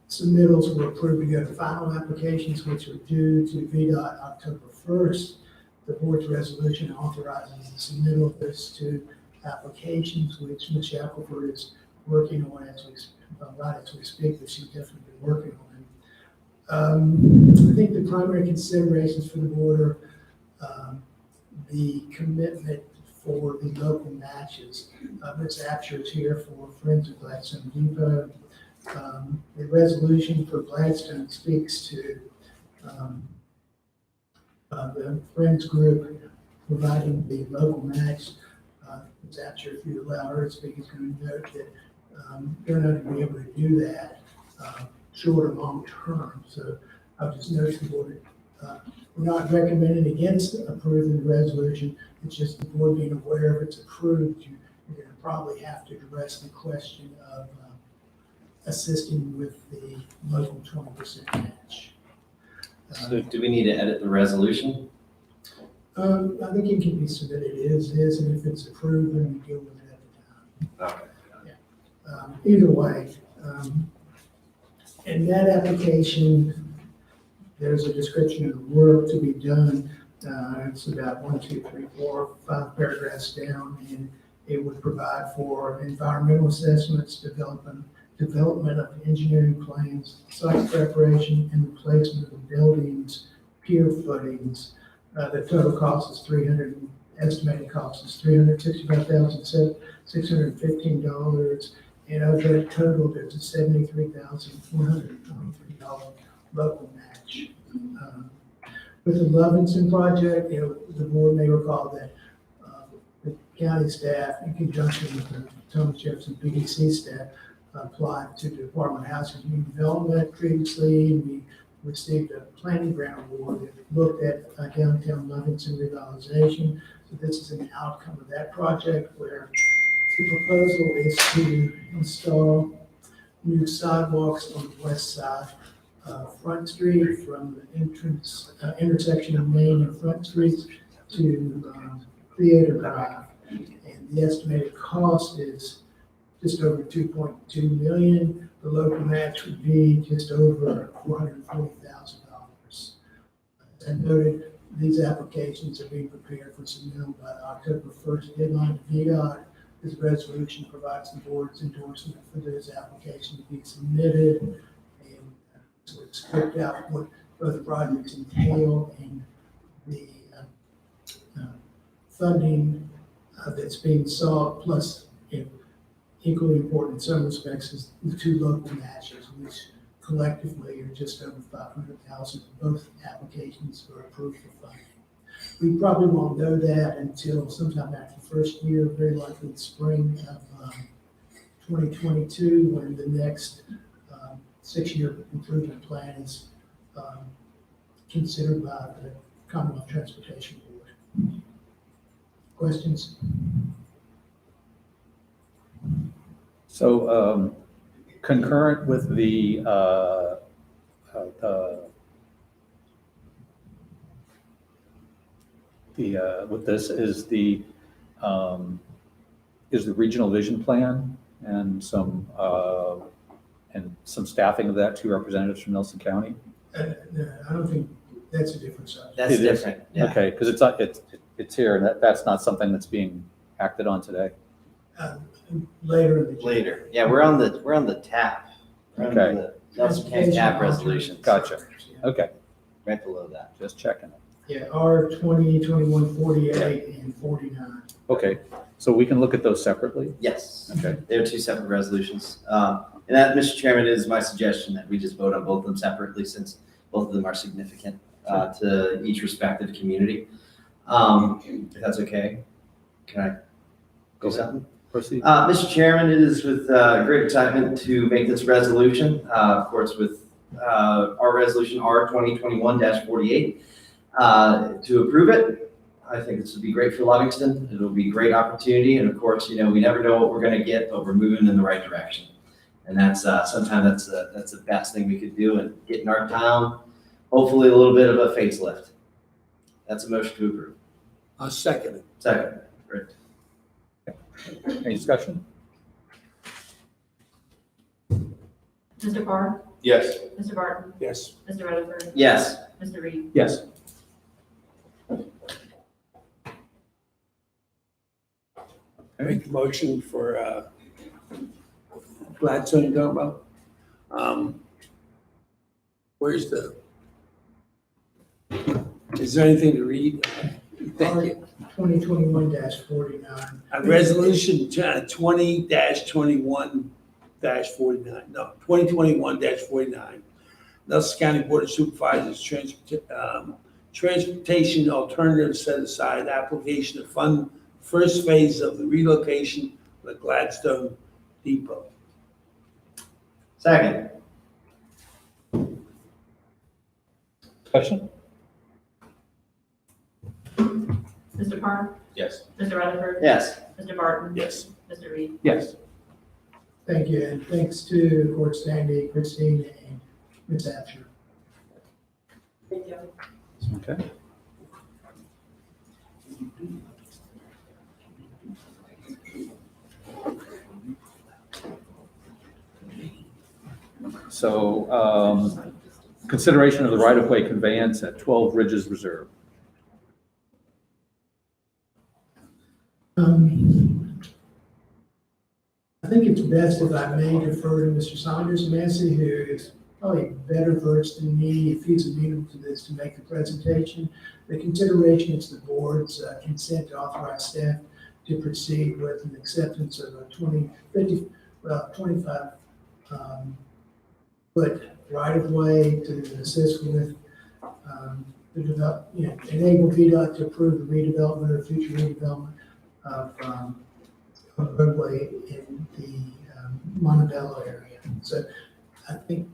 submittals were approved to go to final applications, which are due to VDOT October 1st. The board's resolution authorizes the submittal of those two applications, which Ms. Shackelford is working on as we speak, but she's definitely been working on I think the primary considerations for the board are the commitment for the local matches. Ms. Apsher is here for Friends of Gladstone Depot. The resolution for Gladstone speaks to the Friends group providing the local match. Ms. Apsher, if you allow her to speak, is going to note that they're not going to be able to do that short or long term. So I'll just note to the board, we're not recommending against approving the resolution. It's just the board being aware if it's approved, you're going to probably have to address the question of assisting with the local 20% match. So do we need to edit the resolution? I think it can be submitted as is, and if it's approved, then we deal with it at the time. Okay. Either way, in that application, there's a description of work to be done. It's about 1, 2, 3, 4, 5 paragraphs down, and it would provide for environmental assessments, development of engineering plans, site preparation, and replacement of the buildings, pier footings. The total cost is estimated cost is $365,615, and of that total, there's a $73,423 local match. With the Levinson project, the board may recall that the county staff, in conjunction with the Thomas Jefferson PDC staff, applied to the Department of Housing and Human Development previously, and we received a planning grant award that looked at downtown Levinson revitalization. So this is an outcome of that project where the proposal is to install new sidewalks on the west side of Front Street from the intersection of Main and Front Streets to Theater Drive. And the estimated cost is just over $2.2 million. The local match would be just over $440,000. As noted, these applications are being prepared for submittal by the October 1st deadline to VDOT. This resolution provides the board's endorsement for those applications to be submitted. And so it's worked out what both projects entail and the funding that's being sought, plus equally important in some respects is the 2 local matches, which collectively are just over $500,000. Both applications are approved for funding. We probably won't know that until sometime after the first year, very likely the spring of 2022, when the next 6-year improvement plan is considered by the Commonwealth Transportation Board. Questions? So concurrent with with this is the regional vision plan and some staffing of that, 2 representatives from Nelson County. No, I don't think that's a different subject. That's different. Yeah. Okay, because it's here, and that's not something that's being acted on today. Later. Yeah, we're on the TAP. We're on Okay. the Nelson County TAP resolution. Gotcha. Okay, Right below that. just checking it. Yeah, R 2021 48 and 49. Okay, so we can look at those separately? Yes. Okay. They're 2 separate resolutions. And that, Mr. Chairman, is my suggestion that we just vote on both of them separately, since both of them are significant to each respective community. If that's okay, can I go something? Proceed. Mr. Chairman, it is with great excitement to make this resolution, of course, with our resolution R 2021-48 to approve it. I think this would be great for Livingston. It'll be a great opportunity. And of course, we never know what we're going to get, but we're moving in the right direction. And that's sometimes that's the best thing we could do, and getting our town, hopefully, a little bit of a facelift. That's a motion to approve. I'll second it. Second. Great. Any discussion? Mr. Carr? Yes. Mr. Barton? Yes. Mr. Rutherford? Yes. Mr. Reed? Yes. Make the motion for Gladstone, you talking about? Where's is there anything to read? Thank you. 2021-49. A resolution 20-21-49, no, 2021-49. Nelson County Board of Supervisors, Transportation Alternatives Set Aside application to fund first phase of the relocation of the Gladstone Depot. Second. Question? Mr. Parr? Yes. Mr. Rutherford? Yes. Mr. Barton? Yes. Mr. Reed? Yes. Thank you, and thanks to Court Stanley, Christine, and Ms. Absher. Thank you. Okay. So, consideration of the right-of-way conveyance at 12 Ridges Reserve. I think it's best if I may defer to Mr. Saunders Massey, who is probably better versed than me, if he's amenable to this, to make the presentation. The consideration is the board's consent to authorize staff to proceed with an acceptance of a 25 foot right-of-way to assist with the enable VDOT to approve the redevelopment or future redevelopment of a roadway in the Montebello area. So I think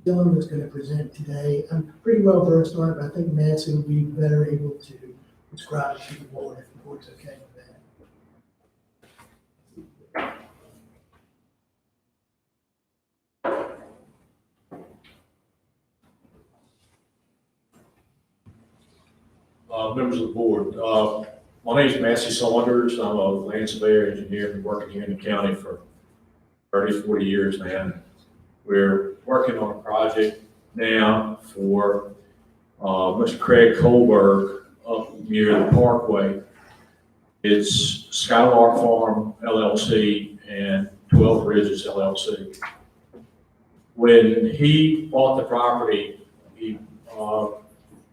Dylan is going to present today. I'm pretty well versed on it, but I think Nancy will be better able to describe it to the board if the board's okay with that. Members of the board, my name is Massey Saunders. I'm a land surveyor engineer, been working here in the county for 30, 40 years now. We're working on a project now for Mr. Craig Kohlberg up near the Parkway. It's Skylark Farm LLC and 12 Ridges LLC. When he bought the property, he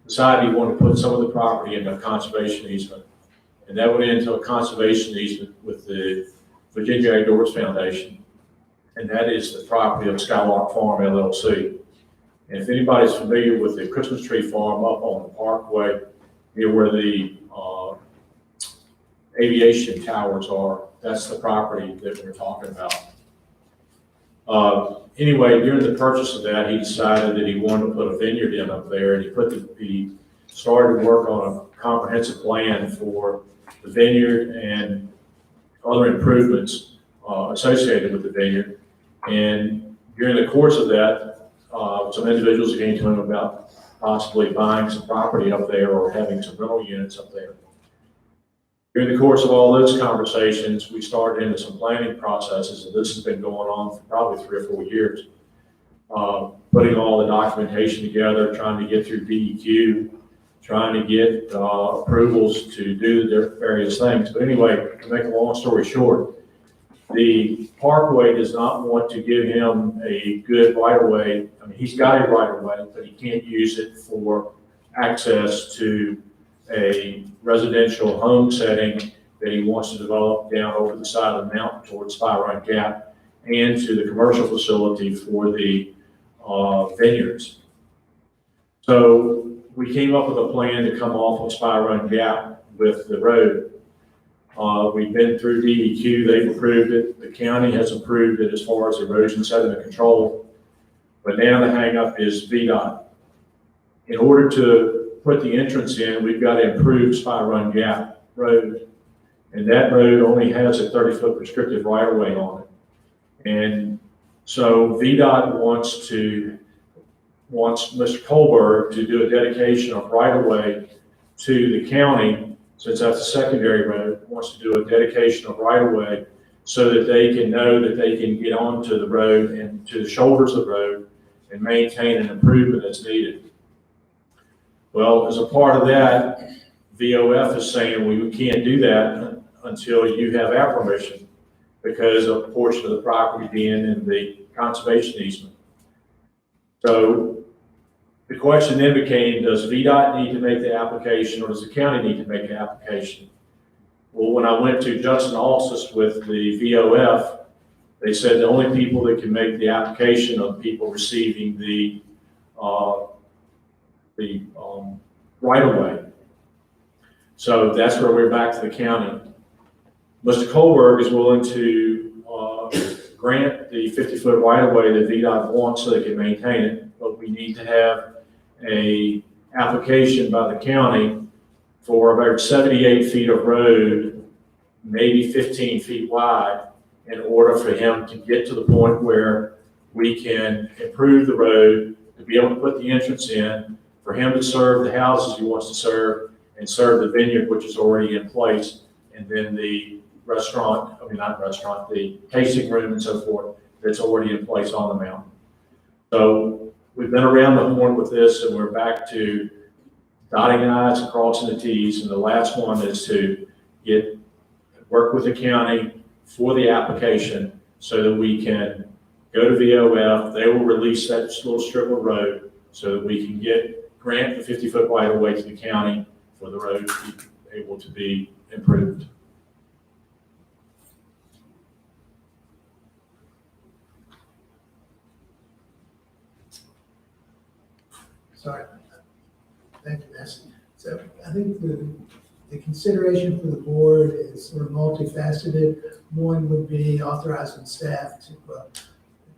decided he wanted to put some of the property into a conservation easement. And that went into a conservation easement with the Virginia Outdoors Foundation. And that is the property of Skylark Farm LLC. And if anybody's familiar with the Christmas tree farm up on the Parkway, near where the aviation towers are, that's the property that we're talking about. Anyway, during the purchase of that, he decided that he wanted to put a vineyard in up there, and he started to work on a comprehensive plan for the vineyard and other improvements associated with the vineyard. And during the course of that, some individuals came to him about possibly buying some property up there or having some rental units up there. During the course of all those conversations, we started into some planning processes, and this has been going on for probably 3 or 4 years. Putting all the documentation together, trying to get through DEQ, trying to get approvals to do their various things. But anyway, to make a long story short, the Parkway does not want to give him a good right-of-way. I mean, he's got a right-of-way, but he can't use it for access to a residential home setting that he wants to develop down over the side of the mountain towards Spy Run Gap and to the commercial facility for the vineyards. So we came up with a plan to come off of Spy Run Gap with the road. We've been through DEQ, they've approved it. The county has approved it as far as erosion sediment control. But now the hangup is VDOT. In order to put the entrance in, we've got to improve Spy Run Gap Road. And that road only has a 30-foot restricted right-of-way on it. And so VDOT wants Mr. Kohlberg to do a dedication of right-of-way to the county, since that's a secondary road, wants to do a dedication of right-of-way so that they can know that they can get onto the road and to the shoulders of the road and maintain an improvement that's needed. Well, as a part of that, VOF is saying we can't do that until you have our permission because of a portion of the property being in the conservation easement. So the question then became, does VDOT need to make the application or does the county need to make the application? Well, when I went to just analysis with the VOF, they said the only people that can make the application are the people receiving the right-of-way. So that's where we're back to the county. Mr. Colberg is willing to grant the 50-foot right-of-way that VDOT wants so they can maintain it, but we need to have a application by the county for about 78 feet of road, maybe 15 feet wide, in order for him to get to the point where we can improve the road, to be able to put the entrance in, for him to serve the houses he wants to serve, and serve the vineyard, which is already in place, and then the restaurant, not restaurant, the tasting room and so forth, that's already in place on the mountain. So we've been around the horn with this, and we're back to dotting the i's and crossing the t's, and the last one is to work with the county for the application so that we can go to VOF. They will release that little strip of road so that we can grant the 50-foot right-of-way to the county for the road to be able to be improved. Sorry. Thank you, Nancy. So I think the consideration for the board is sort of multifaceted. One would be authorizing staff to, it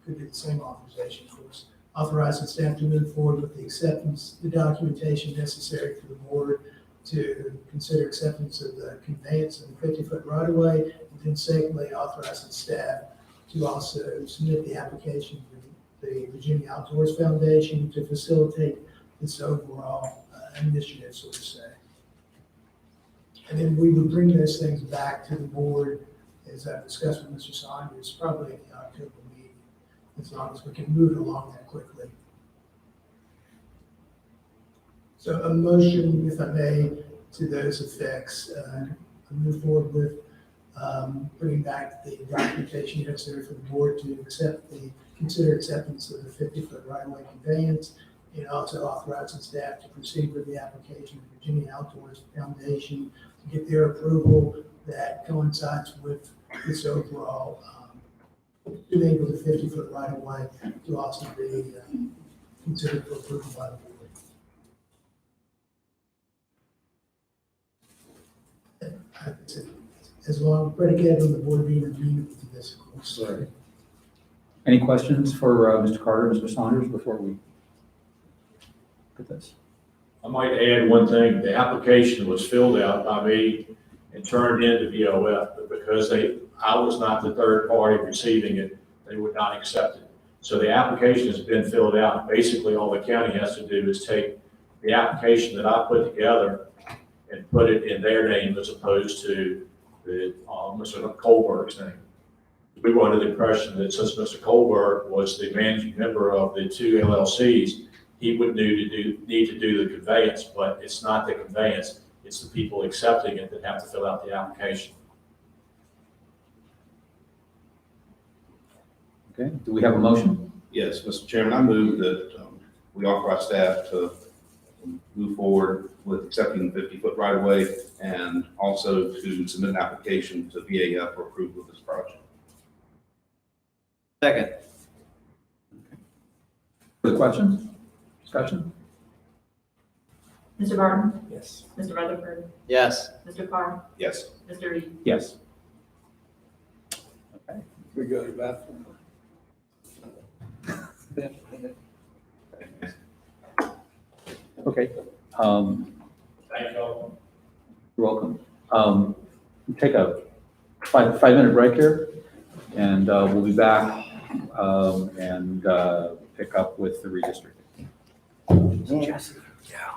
could be the same authorization, of course, authorizing staff to move forward with the documentation necessary for the board to consider acceptance of the conveyance of the 50-foot right-of-way, and then secondly, authorizing staff to also submit the application to the Virginia Outdoors Foundation to facilitate this overall initiative, so to say. And then we would bring those things back to the board, as I've discussed with Mr. Saunders, probably at the October meeting, as long as we can move it along that quickly. So a motion, if I may, to those effects, move forward with bringing back the documentation necessary for the board to consider acceptance of the 50-foot right-of-way conveyance, and also authorizing staff to proceed with the application of Virginia Outdoors Foundation to get their approval that coincides with this overall enable the 50-foot right-of-way to also be considered for approval by the board. As long predicated on the board being amenable to this, of course. Sorry. Any questions for Mr. Carter, Mr. Saunders, before we look at this? I might add one thing. The application was filled out by me and turned into VOF, but because I was not the third party receiving it, they would not accept it. So the application has been filled out. Basically, all the county has to do is take the application that I put together and put it in their name as opposed to the Mr. Colberg's name. We were under the impression that since Mr. Colberg was the managing member of the two LLCs, he would need to do the conveyance, but it's not the conveyance, it's the people accepting it that have to fill out the application. Okay, do we have a motion? Yes, Mr. Chairman, I move that we authorize staff to move forward with accepting the 50-foot right-of-way and also to submit an application to VAF for approval of this project. Second. Further questions? Discussion? Mr. Barton? Yes. Mr. Rutherford? Yes. Mr. Carr? Yes. Mr. Reed? Yes. Okay. We go to the bathroom. Okay. Thank you all. You're welcome. We'll take a five-minute break here, and we'll be back and pick up with the redistricting. Jessica. Yeah.